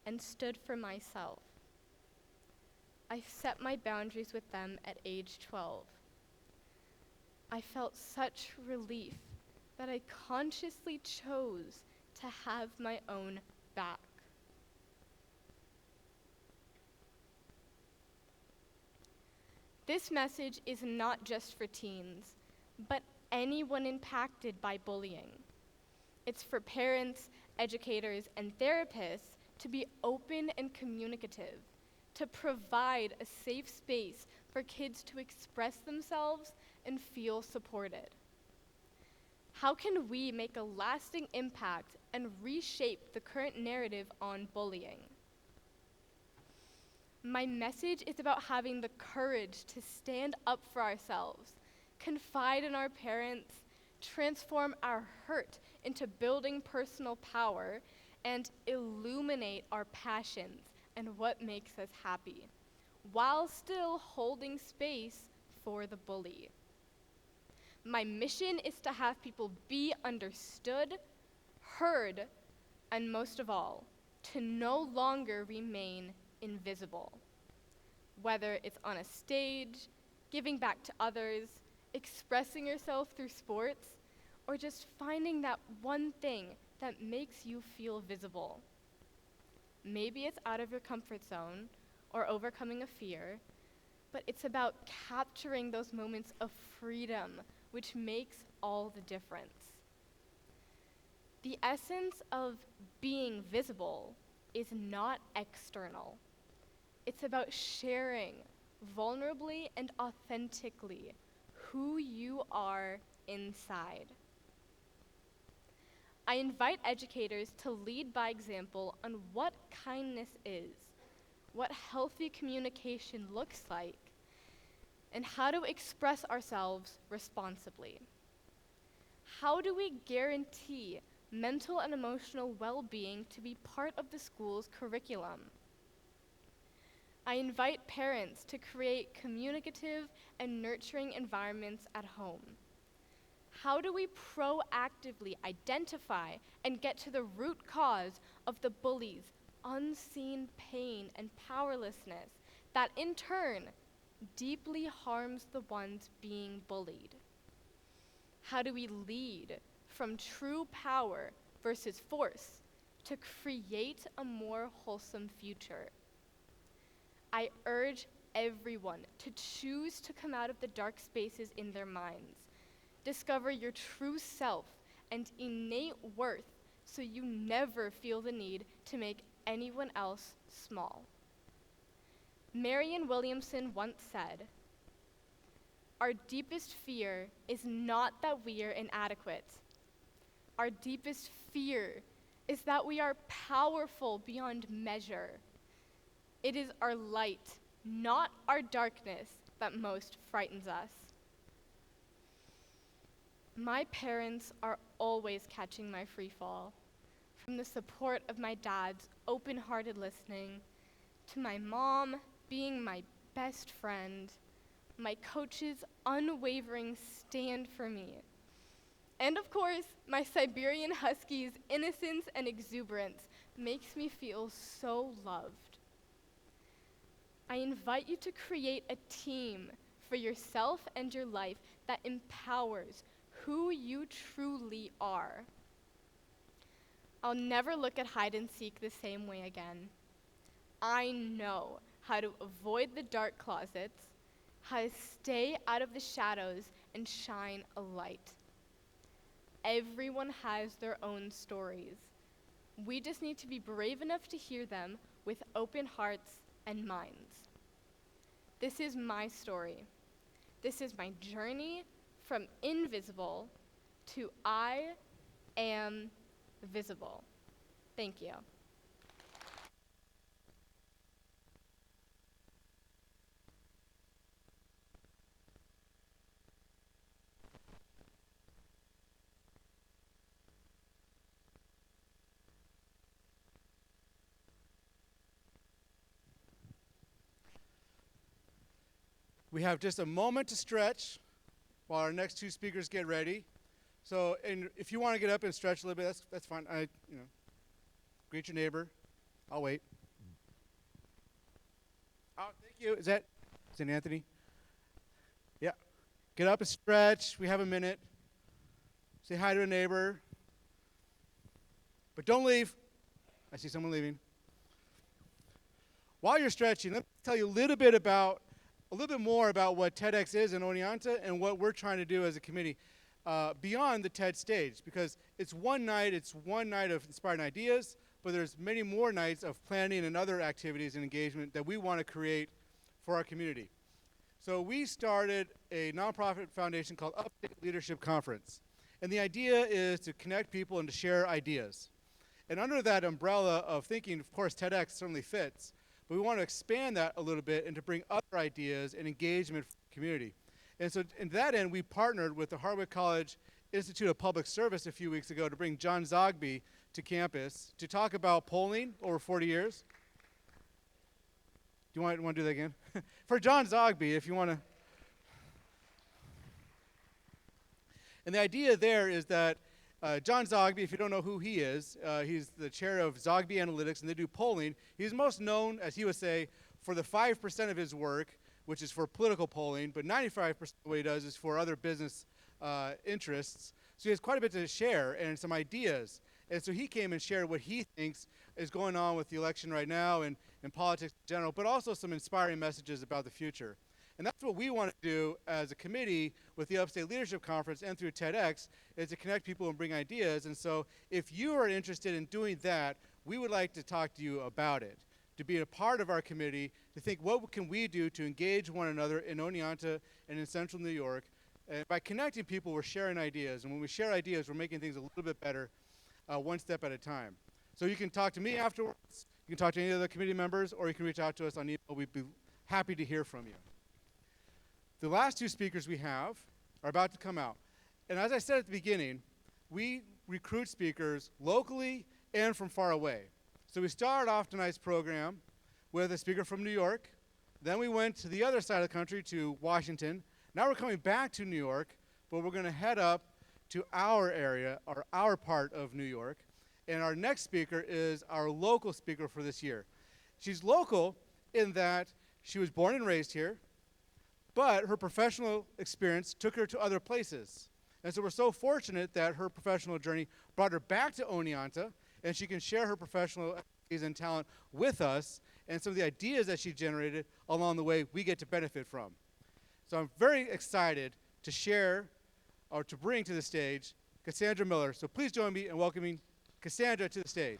and stood for myself. I set my boundaries with them at age 12. I felt such relief that I consciously chose to have my own back. This message is not just for teens, but anyone impacted by bullying. It's for parents, educators, and therapists to be open and communicative, to provide a safe space for kids to express themselves and feel supported. How can we make a lasting impact and reshape the current narrative on bullying? My message is about having the courage to stand up for ourselves, confide in our parents, transform our hurt into building personal power, and illuminate our passions and what makes us happy, while still holding space for the bully. My mission is to have people be understood, heard, and most of all, to no longer remain invisible. Whether it's on a stage, giving back to others, expressing yourself through sports, or just finding that one thing that makes you feel visible. Maybe it's out of your comfort zone or overcoming a fear, but it's about capturing those moments of freedom, which makes all the difference. The essence of being visible is not external. It's about sharing vulnerably and authentically who you are inside. I invite educators to lead by example on what kindness is, what healthy communication looks like, and how to express ourselves responsibly. How do we guarantee mental and emotional well-being to be part of the school's curriculum? I invite parents to create communicative and nurturing environments at home. How do we proactively identify and get to the root cause of the bully's unseen pain and powerlessness that in turn deeply harms the ones being bullied? How do we lead from true power versus force to create a more wholesome future? I urge everyone to choose to come out of the dark spaces in their minds. Discover your true self and innate worth so you never feel the need to make anyone else small. Marianne Williamson once said, "Our deepest fear is not that we are inadequate. Our deepest fear is that we are powerful beyond measure. It is our light, not our darkness, that most frightens us." My parents are always catching my free fall, from the support of my dad's open-hearted listening, to my mom being my best friend, my coach's unwavering stand for me, and of course, my Siberian Husky's innocence and exuberance makes me feel so loved. I invite you to create a team for yourself and your life that empowers who you truly are. I'll never look at hide and seek the same way again. I know how to avoid the dark closets, how to stay out of the shadows and shine a light. Everyone has their own stories. We just need to be brave enough to hear them with open hearts and minds. This is my story. This is my journey from invisible to I am visible. Thank you. We have just a moment to stretch while our next two speakers get ready. So, and if you want to get up and stretch a little bit, that's fine. Greet your neighbor. I'll wait. Oh, thank you. Is that St. Anthony? Yeah. Get up and stretch. We have a minute. Say hi to a neighbor. But don't leave. I see someone leaving. While you're stretching, let me tell you a little bit more about what TEDx is in Oneonta and what we're trying to do as a committee beyond the TED stage, because it's one night of inspiring ideas, but there's many more nights of planning and other activities and engagement that we want to create for our community. So we started a nonprofit foundation called Upstate Leadership Conference. And the idea is to connect people and to share ideas. And under that umbrella of thinking, of course, TEDx certainly fits, but we want to expand that a little bit and to bring other ideas and engagement for the community. And so in that end, we partnered with the Hardwick College Institute of Public Service a few weeks ago to bring John Zogby to campus to talk about polling over 40 years. Do you want to do that again? For John Zogby, if you want to. And the idea there is that John Zogby, if you don't know who he is, he's the chair of Zogby Analytics, and they do polling. He's most known, as he would say, for the 5% of his work, which is for political polling, but 95% of what he does is for other business interests. So he has quite a bit to share and some ideas. And so he came and shared what he thinks is going on with the election right now and politics in general, but also some inspiring messages about the future. And that's what we want to do as a committee with the Upstate Leadership Conference and through TEDx, is to connect people and bring ideas. And so if you are interested in doing that, we would like to talk to you about it, to be a part of our committee, to think what can we do to engage one another in Oneonta and in Central New York. And by connecting people, we're sharing ideas. And when we share ideas, we're making things a little bit better one step at a time. So you can talk to me afterwards, you can talk to any of the committee members, or you can reach out to us on email. We'd be happy to hear from you. The last two speakers we have are about to come out. And as I said at the beginning, we recruit speakers locally and from far away. So we started off tonight's program with a speaker from New York. Then we went to the other side of the country to Washington. Now we're coming back to New York, but we're going to head up to our area, or our part of New York. And our next speaker is our local speaker for this year. She's local in that she was born and raised here, but her professional experience took her to other places. And so we're so fortunate that her professional journey brought her back to Oneonta, and she can share her professional expertise and talent with us, and some of the ideas that she generated along the way we get to benefit from. So I'm very excited to share, or to bring to the stage, Cassandra Miller. So please join me in welcoming Cassandra to the stage.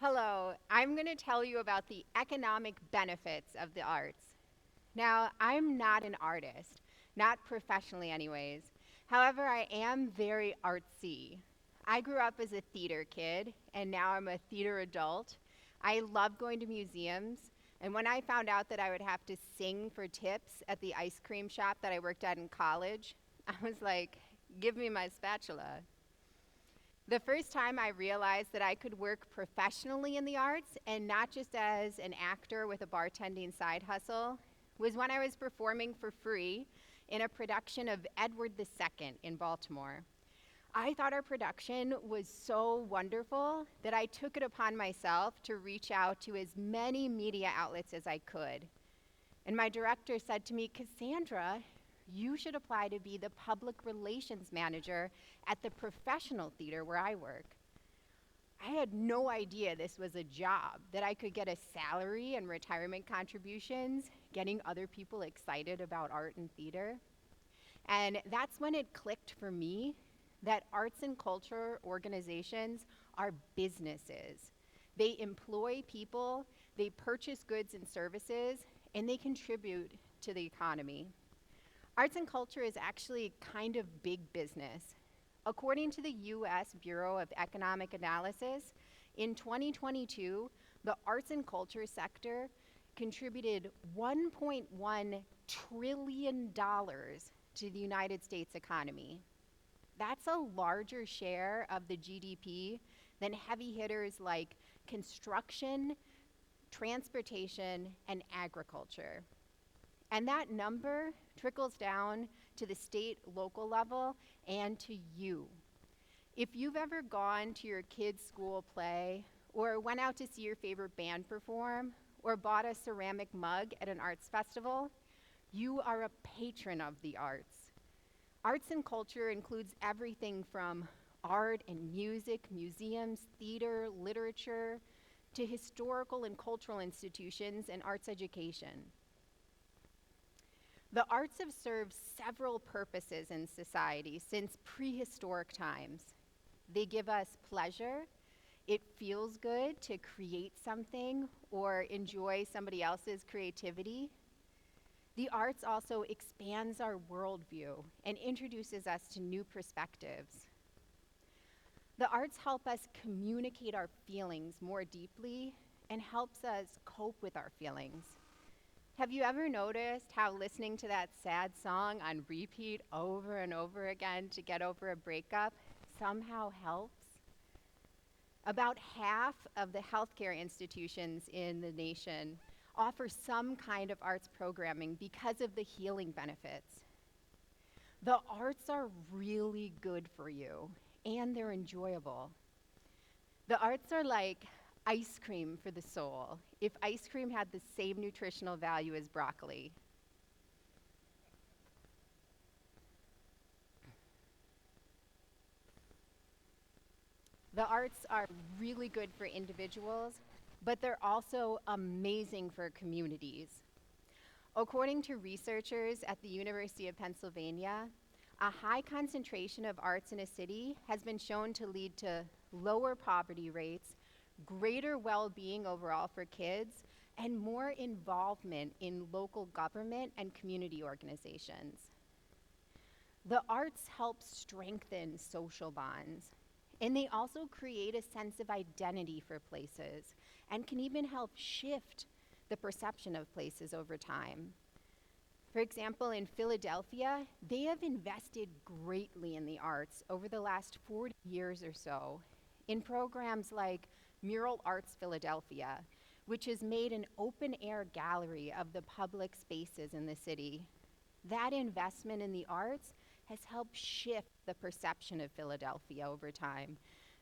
Hello, I'm going to tell you about the economic benefits of the arts. Now, I'm not an artist, not professionally anyways. However, I am very artsy. I grew up as a theater kid, and now I'm a theater adult. I love going to museums, and when I found out that I would have to sing for tips at the ice cream shop that I worked at in college, I was like, give me my spatula. The first time I realized that I could work professionally in the arts and not just as an actor with a bartending side hustle was when I was performing for free in a production of Edward II in Baltimore. I thought our production was so wonderful that I took it upon myself to reach out to as many media outlets as I could. And my director said to me, Cassandra, you should apply to be the public relations manager at the professional theater where I work. I had no idea this was a job, that I could get a salary and retirement contributions, getting other people excited about art and theater. And that's when it clicked for me that arts and culture organizations are businesses. They employ people, they purchase goods and services, and they contribute to the economy. Arts and culture is actually kind of big business. According to the U.S. Bureau of Economic Analysis, in 2022, the arts and culture sector contributed $1.1 trillion to the United States economy. That's a larger share of the GDP than heavy hitters like construction, transportation, and agriculture. And that number trickles down to the state, local level, and to you. If you've ever gone to your kid's school play, or went out to see your favorite band perform, or bought a ceramic mug at an arts festival, you are a patron of the arts. Arts and culture includes everything from art and music, museums, theater, literature, to historical and cultural institutions and arts education. The arts have served several purposes in society since prehistoric times. They give us pleasure. It feels good to create something or enjoy somebody else's creativity. The arts also expands our worldview and introduces us to new perspectives. The arts help us communicate our feelings more deeply and helps us cope with our feelings. Have you ever noticed how listening to that sad song on repeat over and over again to get over a breakup somehow helps? About half of the healthcare institutions in the nation offer some kind of arts programming because of the healing benefits. The arts are really good for you, and they're enjoyable. The arts are like ice cream for the soul, if ice cream had the same nutritional value as broccoli. The arts are really good for individuals, but they're also amazing for communities. According to researchers at the University of Pennsylvania, a high concentration of arts in a city has been shown to lead to lower poverty rates, greater well-being overall for kids, and more involvement in local government and community organizations. The arts help strengthen social bonds, and they also create a sense of identity for places and can even help shift the perception of places over time. For example, in Philadelphia, they have invested greatly in the arts over the last 40 years or so in programs like Mural Arts Philadelphia, which has made an open-air gallery of the public spaces in the city. That investment in the arts has helped shift the perception of Philadelphia over time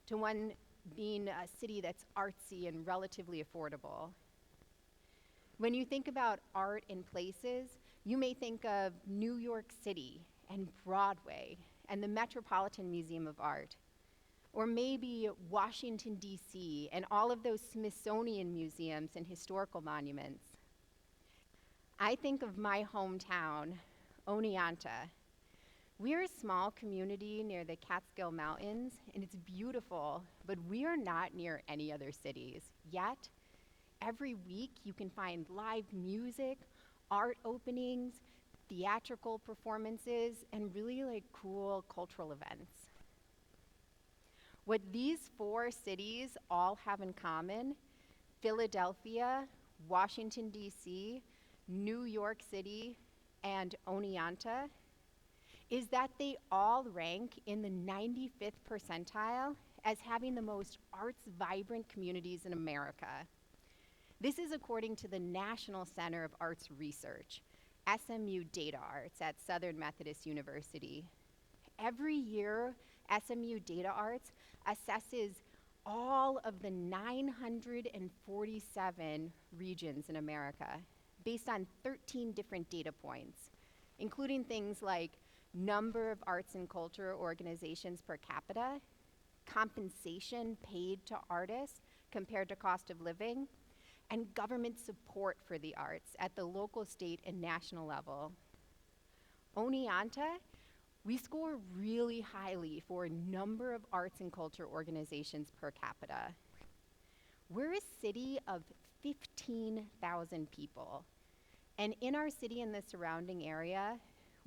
to one being a city that's artsy and relatively affordable. When you think about art in places, you may think of New York City and Broadway and the Metropolitan Museum of Art, or maybe Washington, D.C., and all of those Smithsonian museums and historical monuments. I think of my hometown, Oneonta. We're a small community near the Catskill Mountains, and it's beautiful, but we are not near any other cities. Yet, every week you can find live music, art openings, theatrical performances, and really cool cultural events. What these 4 cities all have in common, Philadelphia, Washington, D.C., New York City, and Oneonta, is that they all rank in the 95th percentile as having the most arts-vibrant communities in America. This is according to the National Center of Arts Research, SMU Data Arts at Southern Methodist University. Every year, SMU Data Arts assesses all of the 947 regions in America based on 13 different data points, including things like number of arts and culture organizations per capita, compensation paid to artists compared to cost of living, and government support for the arts at the local, state, and national level. Oneonta, we score really highly for number of arts and culture organizations per capita. We're a city of 15,000 people. And in our city and the surrounding area,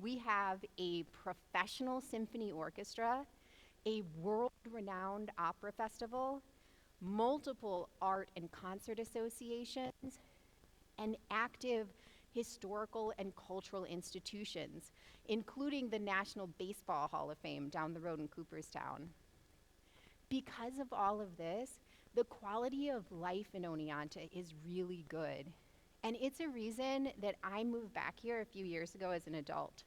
we have a professional symphony orchestra, a world-renowned opera festival, multiple art and concert associations, and active historical and cultural institutions, including the National Baseball Hall of Fame down the road in Cooperstown. Because of all of this, The quality of life in Oneonta is really good. And it's a reason that I moved back here a few years ago as an adult.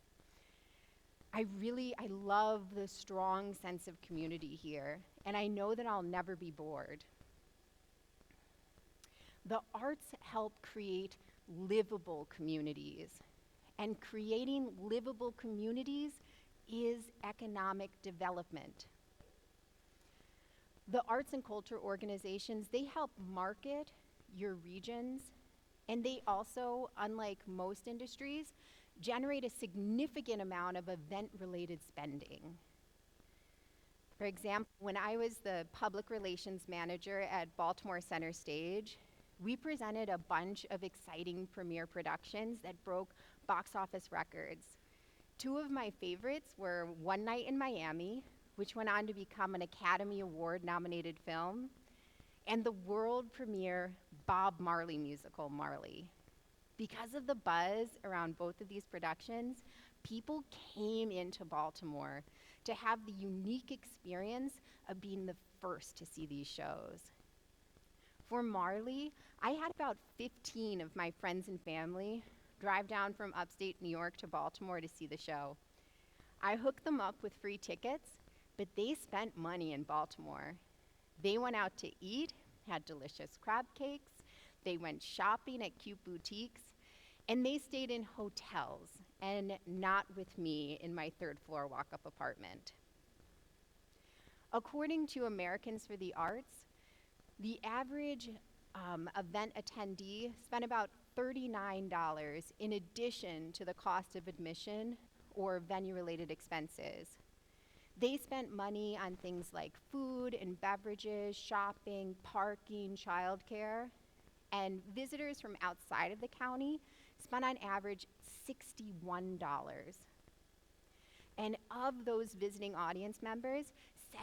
I love the strong sense of community here, and I know that I'll never be bored. The arts help create livable communities, and creating livable communities is economic development. The arts and culture organizations, they help market your regions, and they also, unlike most industries, generate a significant amount of event-related spending. For example, when I was the public relations manager at Baltimore Center Stage, we presented a bunch of exciting premiere productions that broke box office records. Two of my favorites were One Night in Miami, which went on to become an Academy Award-nominated film, and the world premiere Bob Marley musical, Marley. Because of the buzz around both of these productions, people came into Baltimore to have the unique experience of being the first to see these shows. For Marley, I had about 15 of my friends and family drive down from upstate New York to Baltimore to see the show. I hooked them up with free tickets, but they spent money in Baltimore. They went out to eat, had delicious crab cakes, they went shopping at cute boutiques, and they stayed in hotels, and not with me in my third-floor walk-up apartment. According to Americans for the Arts, the average event attendee spent about $39 in addition to the cost of admission or venue-related expenses. They spent money on things like food and beverages, shopping, parking, childcare, and visitors from outside of the county spent on average $61. And of those visiting audience members,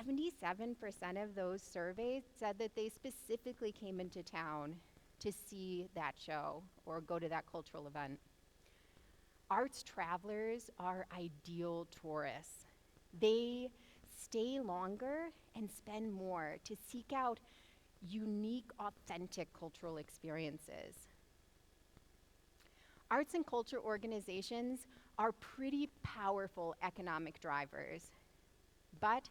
77% of those surveyed said that they specifically came into town to see that show or go to that cultural event. Arts travelers are ideal tourists. They stay longer and spend more to seek out unique, authentic cultural experiences. Arts and culture organizations are pretty powerful economic drivers, but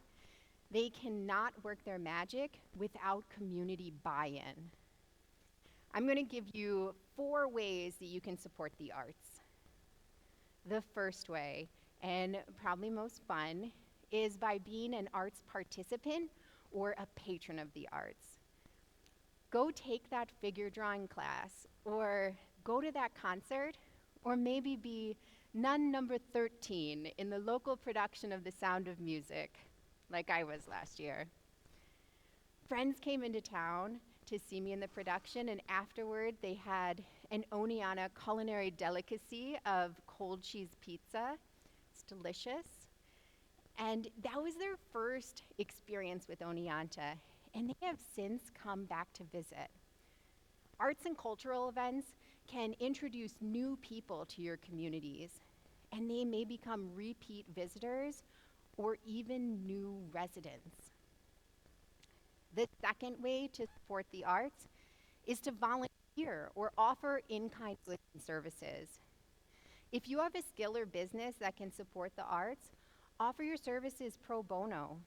they cannot work their magic without community buy-in. I'm going to give you 4 ways that you can support the arts. The first way, and probably most fun, is by being an arts participant or a patron of the arts. Go take that figure drawing class, or go to that concert, or maybe be nun number 13 in the local production of The Sound of Music, like I was last year. Friends came into town to see me in the production, and afterward they had an Oneonta culinary delicacy of cold cheese pizza. It's delicious. And that was their first experience with Oneonta, and they have since come back to visit. Arts and cultural events can introduce new people to your communities, and they may become repeat visitors or even new residents. The second way to support the arts is to volunteer or offer in-kind goods and services. If you have a skill or business that can support the arts, offer your services pro bono.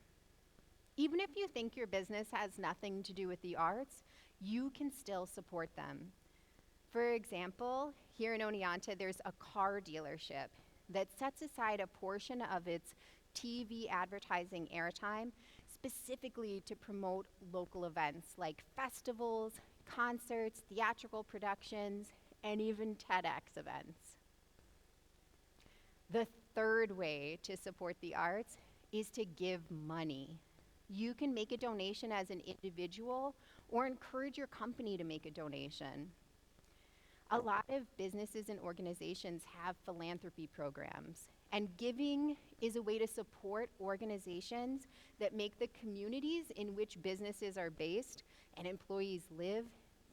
Even if you think your business has nothing to do with the arts, you can still support them. For example, here in Oneonta, there's a car dealership that sets aside a portion of its TV advertising airtime specifically to promote local events like festivals, concerts, theatrical productions, and even TEDx events. The third way to support the arts is to give money. You can make a donation as an individual or encourage your company to make a donation. A lot of businesses and organizations have philanthropy programs, and giving is a way to support organizations that make the communities in which businesses are based and employees live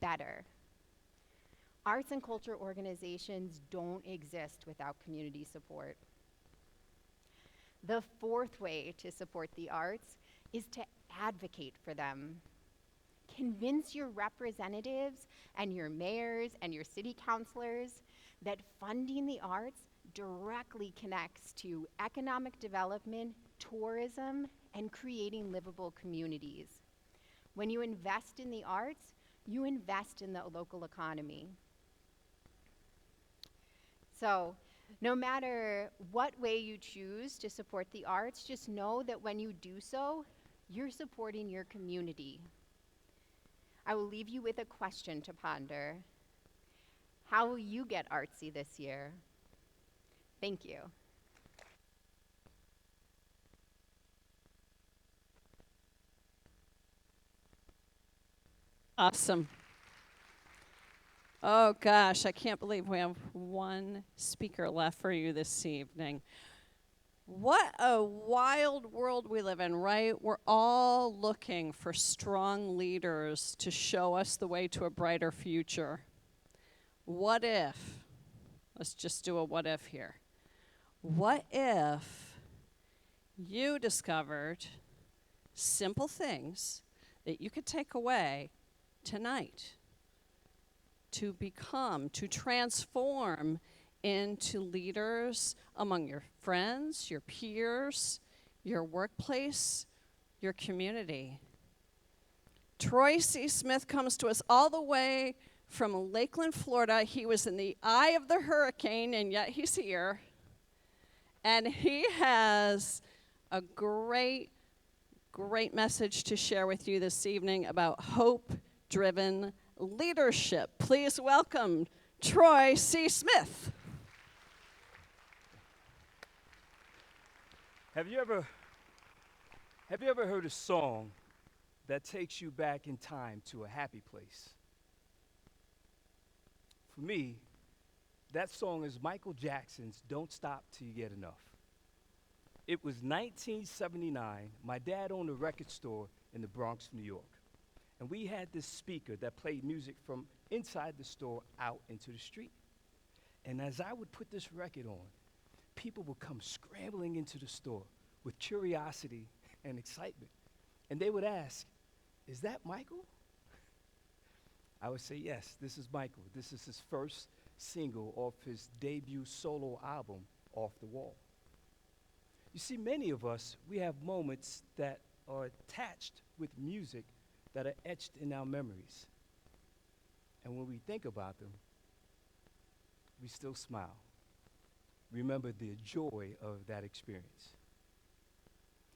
better. Arts and culture organizations don't exist without community support. The fourth way to support the arts is to advocate for them. Convince your representatives and your mayors and your city councilors that funding the arts directly connects to economic development, tourism, and creating livable communities. When you invest in the arts, you invest in the local economy. So, no matter what way you choose to support the arts, just know that when you do so, you're supporting your community. I will leave you with a question to ponder. How will you get artsy this year? Thank you. Awesome. Oh gosh, I can't believe we have one speaker left for you this evening. What a wild world we live in, right? We're all looking for strong leaders to show us the way to a brighter future. What if, let's just do a what if here. What if you discovered simple things that you could take away tonight to become, to transform into leaders among your friends, your peers, your workplace, your community? Troy C. Smith comes to us all the way from Lakeland, Florida. He was in the eye of the hurricane, and yet he's here. And he has a great message to share with you this evening about hope-driven leadership. Please welcome Troy C. Smith. Have you ever heard a song that takes you back in time to a happy place? For me, that song is Michael Jackson's Don't Stop Till You Get Enough. It was 1979. My dad owned a record store in the Bronx, New York. And we had this speaker that played music from inside the store out into the street. And as I would put this record on, people would come scrambling into the store with curiosity and excitement. And they would ask, "Is that Michael?" I would say, "Yes, this is Michael. This is his first single off his debut solo album, Off the Wall." You see, many of us, we have moments that are attached with music that are etched in our memories. And when we think about them, we still smile. Remember the joy of that experience.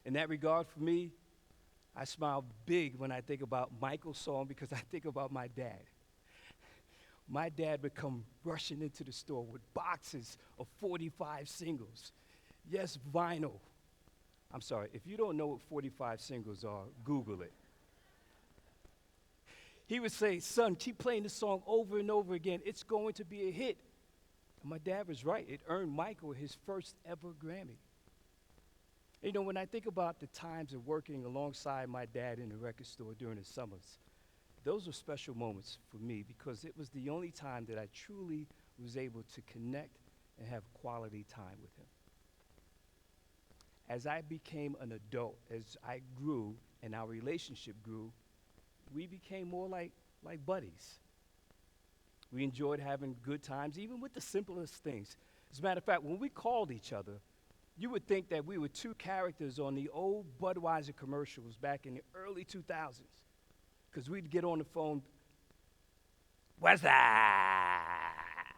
In that regard, for me, I smile big when I think about Michael's song because I think about my dad. My dad would come rushing into the store with boxes of 45 singles. Yes, vinyl. I'm sorry, if you don't know what 45 singles are, Google it. He would say, "Son, keep playing this song over and over again. It's going to be a hit." And my dad was right. It earned Michael his first ever Grammy. You know, when I think about the times of working alongside my dad in the record store during the summers, those were special moments for me because it was the only time that I truly was able to connect and have quality time with him. As I became an adult, as I grew and our relationship grew, we became more like buddies. We enjoyed having good times, even with the simplest things. As a matter of fact, when we called each other, you would think that we were two characters on the old Budweiser commercials back in the early 2000s, because we'd get on the phone, "What's that?"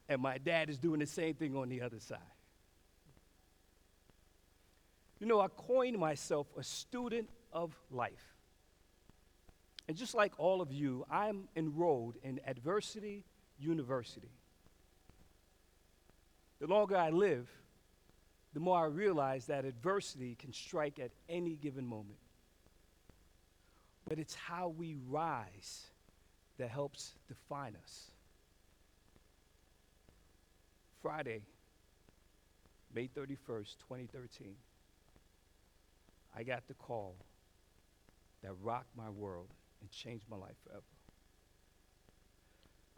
And my dad is doing the same thing on the other side. You know, I coined myself a student of life. And just like all of you, I'm enrolled in Adversity University. The longer I live, the more I realize that adversity can strike at any given moment. But it's how we rise that helps define us. Friday, May 31st, 2013, I got the call that rocked my world and changed my life forever.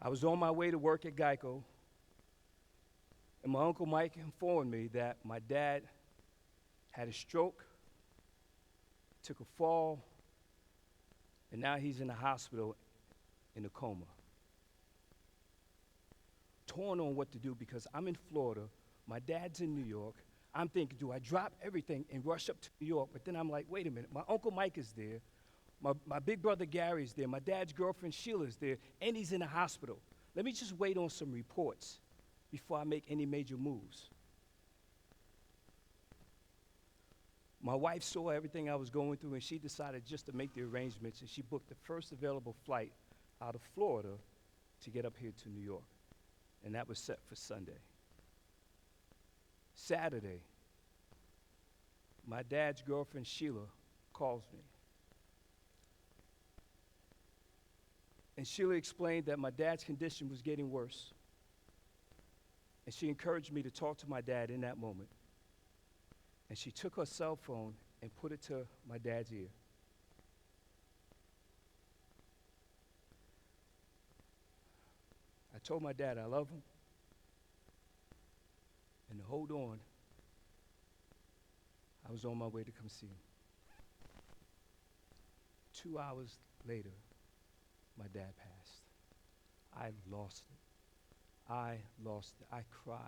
I was on my way to work at Geico, and my Uncle Mike informed me that my dad had a stroke, took a fall, and now he's in the hospital in a coma. Torn on what to do because I'm in Florida, my dad's in New York. I'm thinking, do I drop everything and rush up to New York? But then I'm like, wait a minute, my Uncle Mike is there, my big brother Gary's there, my dad's girlfriend Sheila's there, and he's in the hospital. Let me just wait on some reports before I make any major moves. My wife saw everything I was going through, and she decided just to make the arrangements, and she booked the first available flight out of Florida to get up here to New York. And that was set for Sunday. Saturday, my dad's girlfriend Sheila calls me. And Sheila explained that my dad's condition was getting worse. And she encouraged me to talk to my dad in that moment. And she took her cell phone and put it to my dad's ear. I told my dad I love him and to hold on. I was on my way to come see him. 2 hours later, my dad passed. I lost it. I lost it. I cried.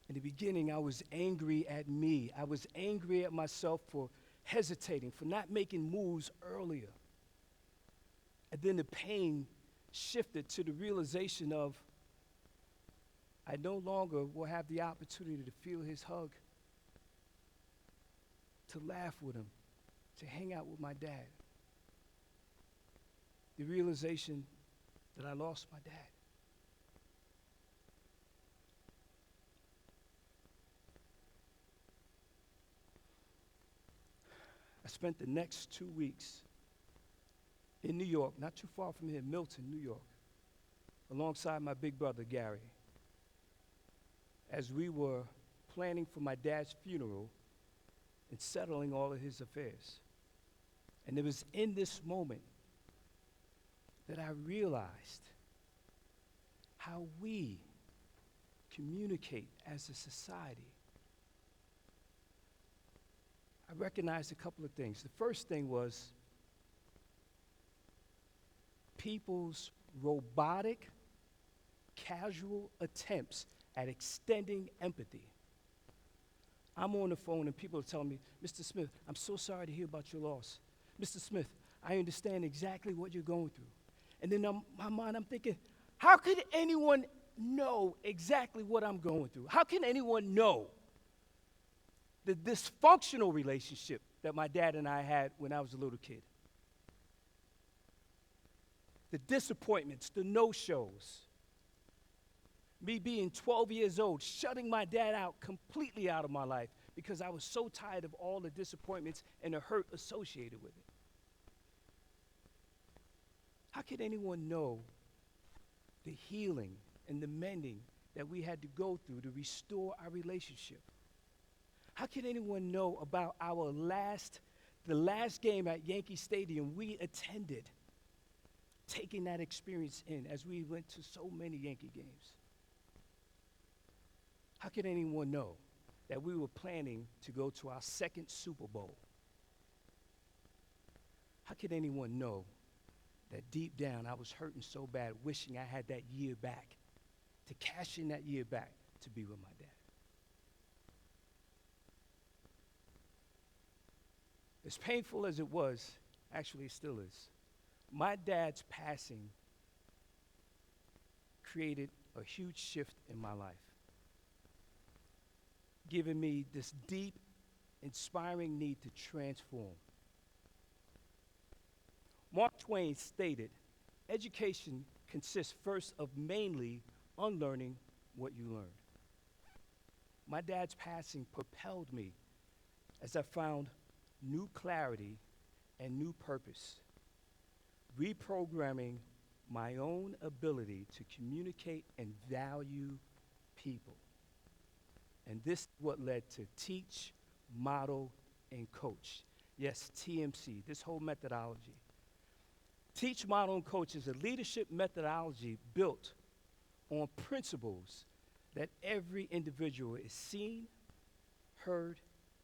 In the beginning, I was angry at me. I was angry at myself for hesitating, for not making moves earlier. And then the pain shifted to the realization of I no longer will have the opportunity to feel his hug, to laugh with him, to hang out with my dad. The realization that I lost my dad. I spent the next 2 weeks in New York, not too far from here, Milton, New York, alongside my big brother, Gary, as we were planning for my dad's funeral and settling all of his affairs. And it was in this moment that I realized how we communicate as a society. I recognized a couple of things. The first thing was people's robotic, casual attempts at extending empathy. I'm on the phone and people are telling me, Mr. Smith, I'm so sorry to hear about your loss. Mr. Smith, I understand exactly what you're going through. And then in my mind, I'm thinking, how could anyone know exactly what I'm going through? How can anyone know the dysfunctional relationship that my dad and I had when I was a little kid? The disappointments, the no-shows. Me being 12 years old, shutting my dad out completely out of my life because I was so tired of all the disappointments and the hurt associated with it. How could anyone know the healing and the mending that we had to go through to restore our relationship? How can anyone know about the last game at Yankee Stadium we attended, taking that experience in as we went to so many Yankee games? How could anyone know that we were planning to go to our second Super Bowl? How could anyone know that deep down I was hurting so bad, wishing I had that year back, to cash in that year back to be with my dad? As painful as it was, actually it still is, my dad's passing created a huge shift in my life, giving me this deep, inspiring need to transform. Mark Twain stated, education consists first of mainly unlearning what you learned. My dad's passing propelled me as I found new clarity and new purpose, reprogramming my own ability to communicate and value people. And this is what led to teach, model, and coach. Yes, TMC, this whole methodology. Teach, model, and coach is a leadership methodology built on principles that every individual is seen, heard,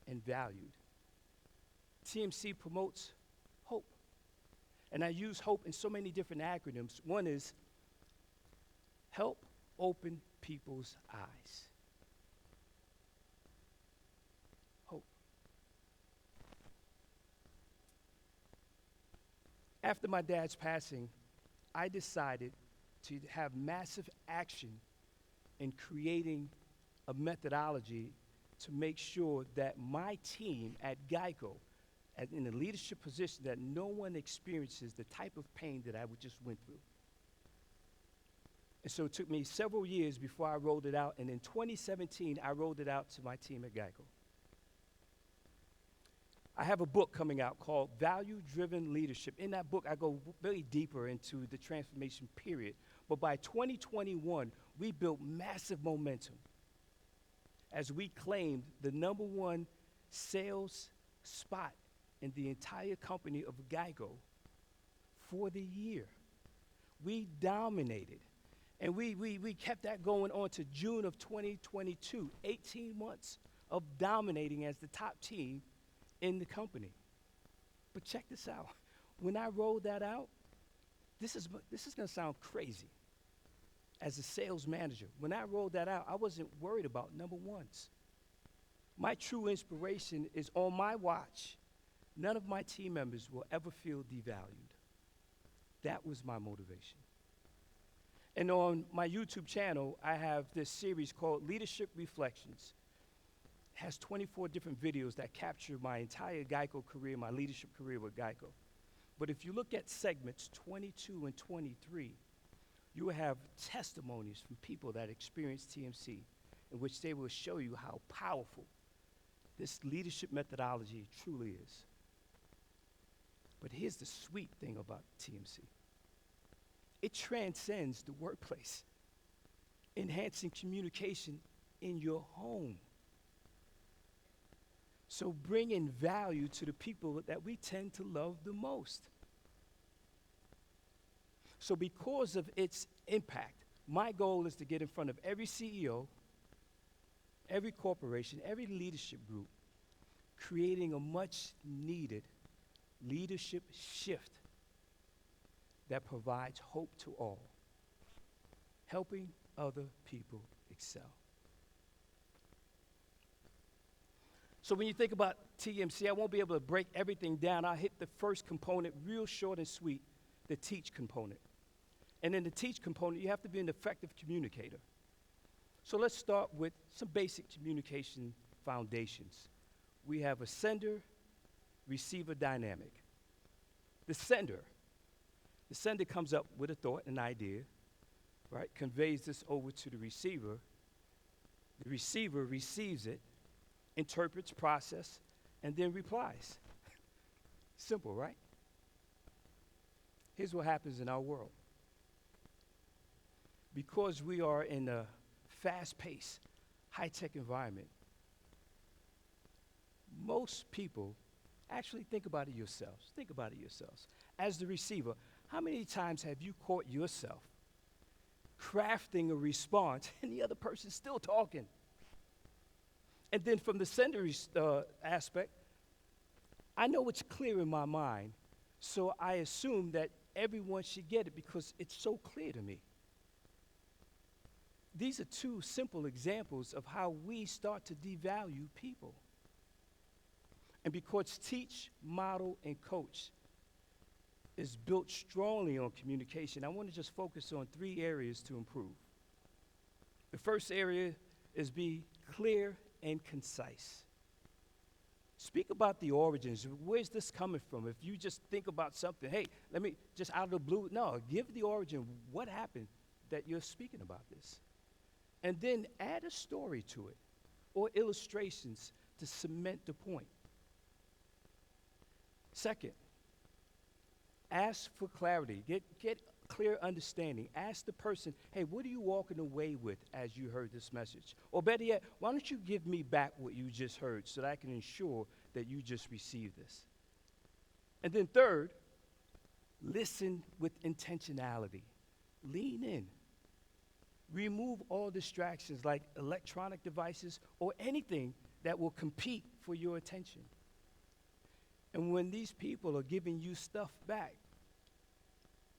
and valued. TMC promotes hope, And I use HOPE in so many different acronyms. One is help open people's eyes. HOPE. After my dad's passing, I decided to have massive action in creating a methodology to make sure that my team at Geico, in a leadership position, that no one experiences the type of pain that I just went through. And so it took me several years before I rolled it out, and in 2017, I rolled it out to my team at Geico. I have a book coming out called Value-Driven Leadership. In that book, I go very deeper into the transformation period. But by 2021, we built massive momentum as we claimed the #1 sales spot in the entire company of Geico for the year. We dominated. And we kept that going on to June of 2022, 18 months of dominating as the top team in the company. But check this out. When I rolled that out, this is going to sound crazy. As a sales manager, when I rolled that out, I wasn't worried about #1s. My true inspiration is on my watch. None of my team members will ever feel devalued. That was my motivation. And on my YouTube channel, I have this series called Leadership Reflections. It has 24 different videos that capture my entire Geico career, my leadership career with Geico. But if you look at segments 22 and 23, you will have testimonies from people that experienced TMC in which they will show you how powerful this leadership methodology truly is. But here's the sweet thing about TMC. It transcends the workplace, enhancing communication in your home. So bringing value to the people that we tend to love the most. So because of its impact, my goal is to get in front of every CEO, every corporation, every leadership group, creating a much needed leadership shift that provides hope to all, helping other people excel. So when you think about TMC, I won't be able to break everything down. I'll hit the first component real short and sweet, the teach component. And in the teach component, you have to be an effective communicator. So let's start with some basic communication foundations. We have a sender-receiver dynamic. The sender comes up with a thought, an idea, right? Conveys this over to the receiver. The receiver receives it, interprets, process, and then replies. Simple, right? Here's what happens in our world. Because we are in a fast-paced, high-tech environment, most people actually think about it yourselves. Think about it yourselves. As the receiver, how many times have you caught yourself crafting a response and the other person's still talking? And then from the sender aspect, I know it's clear in my mind, so I assume that everyone should get it because it's so clear to me. These are two simple examples of how we start to devalue people. And because teach, model, and coach is built strongly on communication, I want to just focus on 3 areas to improve. The first area is be clear and concise. Speak about the origins. Where's this coming from? If you just think about something, hey, let me just out of the blue, no, give the origin. What happened that you're speaking about this? And then add a story to it or illustrations to cement the point. Second, ask for clarity. Get clear understanding. Ask the person, hey, what are you walking away with as you heard this message? Or better yet, why don't you give me back what you just heard so that I can ensure that you just received this? And then third, listen with intentionality. Lean in. Remove all distractions like electronic devices or anything that will compete for your attention. And when these people are giving you stuff back,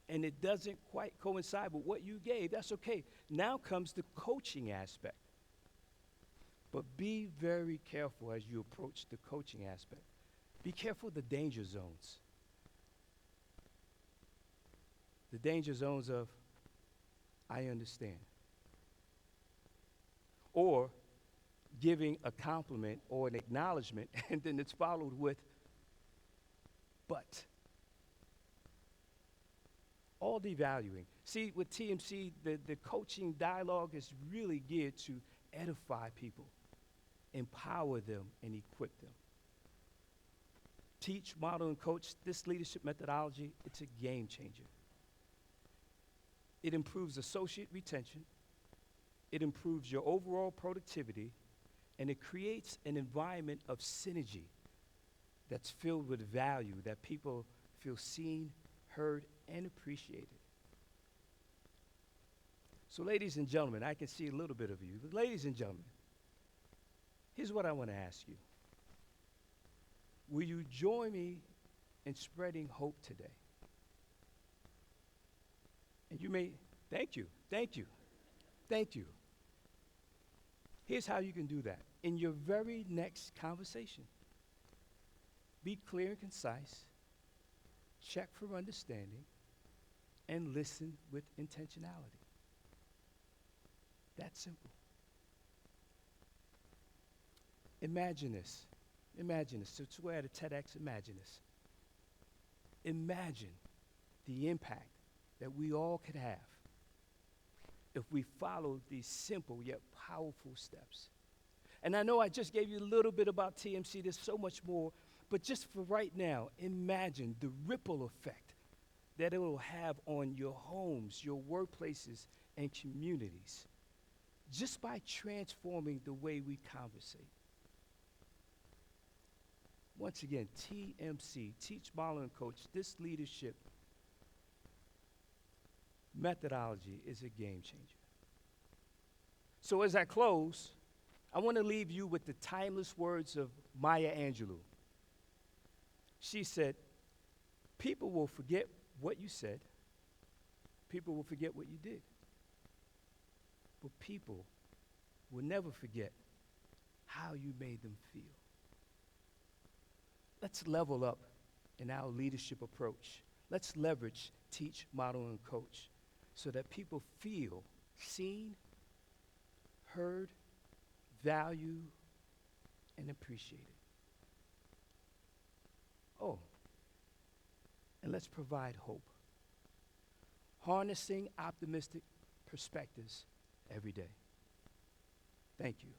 and it doesn't quite coincide with what you gave, that's okay. Now comes the coaching aspect. But be very careful as you approach the coaching aspect. Be careful of the danger zones. The danger zones of, I understand. Or giving a compliment or an acknowledgement, and then it's followed with, but. All devaluing. See, with TMC, the coaching dialogue is really geared to edify people, empower them, and equip them. Teach, model, and coach, this leadership methodology, it's a game changer. It improves associate retention, it improves your overall productivity, and it creates an environment of synergy that's filled with value, that people feel seen, heard, and appreciated. So ladies and gentlemen, I can see a little bit of you. But ladies and gentlemen, here's what I want to ask you. Will you join me in spreading hope today? And you may, thank you. Here's how you can do that. In your very next conversation, be clear and concise, check for understanding, and listen with intentionality. That's simple. Imagine this. So we're at a TEDx, imagine this. Imagine the impact that we all could have if we followed these simple yet powerful steps. And I know I just gave you a little bit about TMC, there's so much more, but just for right now, imagine the ripple effect that it will have on your homes, your workplaces, and communities, just by transforming the way we conversate. Once again, TMC, Teach, Model, and Coach, this leadership methodology is a game changer. So as I close, I want to leave you with the timeless words of Maya Angelou. She said, people will forget what you said, people will forget what you did, but people will never forget how you made them feel. Let's level up in our leadership approach. Let's leverage Teach, Model, and Coach so that people feel seen, heard, valued, and appreciated. Oh, and let's provide hope. Harnessing optimistic perspectives every day. Thank you.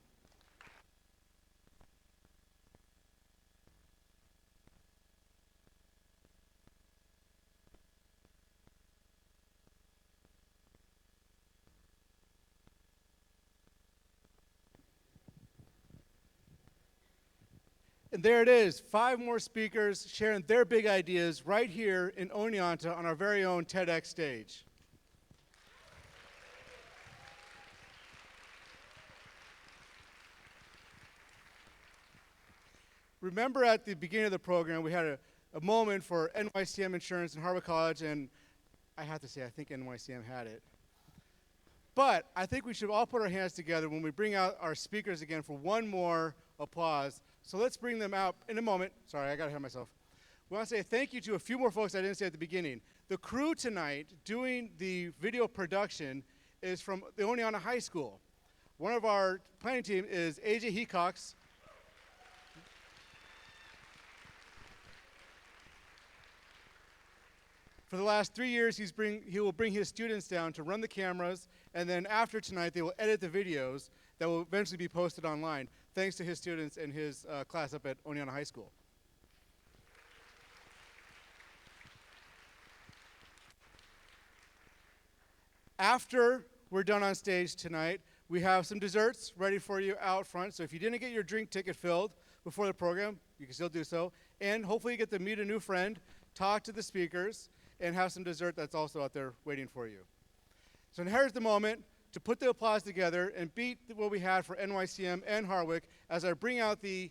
And there it is, 5 more speakers sharing their big ideas right here in Oneonta on our very own TEDx stage. Remember at the beginning of the program, we had a moment for NYCM Insurance and Harvard College, and I have to say, I think NYCM had it. But I think we should all put our hands together when we bring out our speakers again for one more applause. So let's bring them out in a moment. Sorry, I got to hear myself. We want to say thank you to a few more folks I didn't say at the beginning. The crew tonight doing the video production is from the Oneonta High School. One of our planning team is AJ Hecox. For the last 3 years, he will bring his students down to run the cameras, and then after tonight, they will edit the videos that will eventually be posted online, thanks to his students and his class up at Oneonta High School. After we're done on stage tonight, we have some desserts ready for you out front, so if you didn't get your drink ticket filled before the program, you can still do so, and hopefully you get to meet a new friend, talk to the speakers, and have some dessert that's also out there waiting for you. So here's the moment to put the applause together and beat what we had for NYCM and Harwick as I bring out the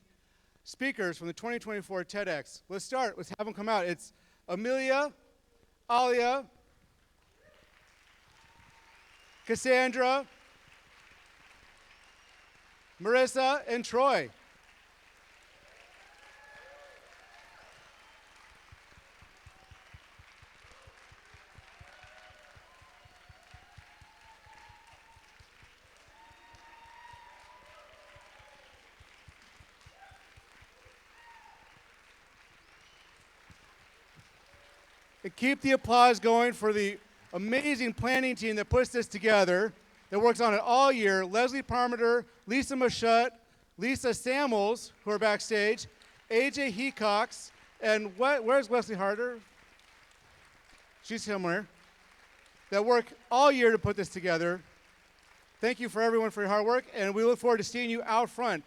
speakers from the 2024 TEDx. Let's start. Let's have them come out. It's Amelia, Alia, Cassandra, Marissa, and Troy. And keep the applause going for the amazing planning team that puts this together, that works on it all year. Leslie Parmenter, Lisa Machut, Lisa Samuels, who are backstage, AJ Hecox, and where's Wesley Harder? She's somewhere. That work all year to put this together. Thank you for everyone for your hard work, and we look forward to seeing you out front.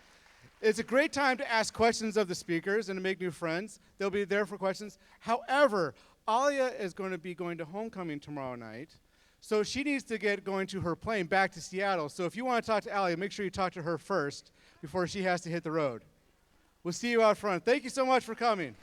It's a great time to ask questions of the speakers and to make new friends. They'll be there for questions. However, Alia is going to be going to homecoming tomorrow night, so she needs to get going to her plane back to Seattle. So if you want to talk to Alia, make sure you talk to her first before she has to hit the road. We'll see you out front. Thank you so much for coming.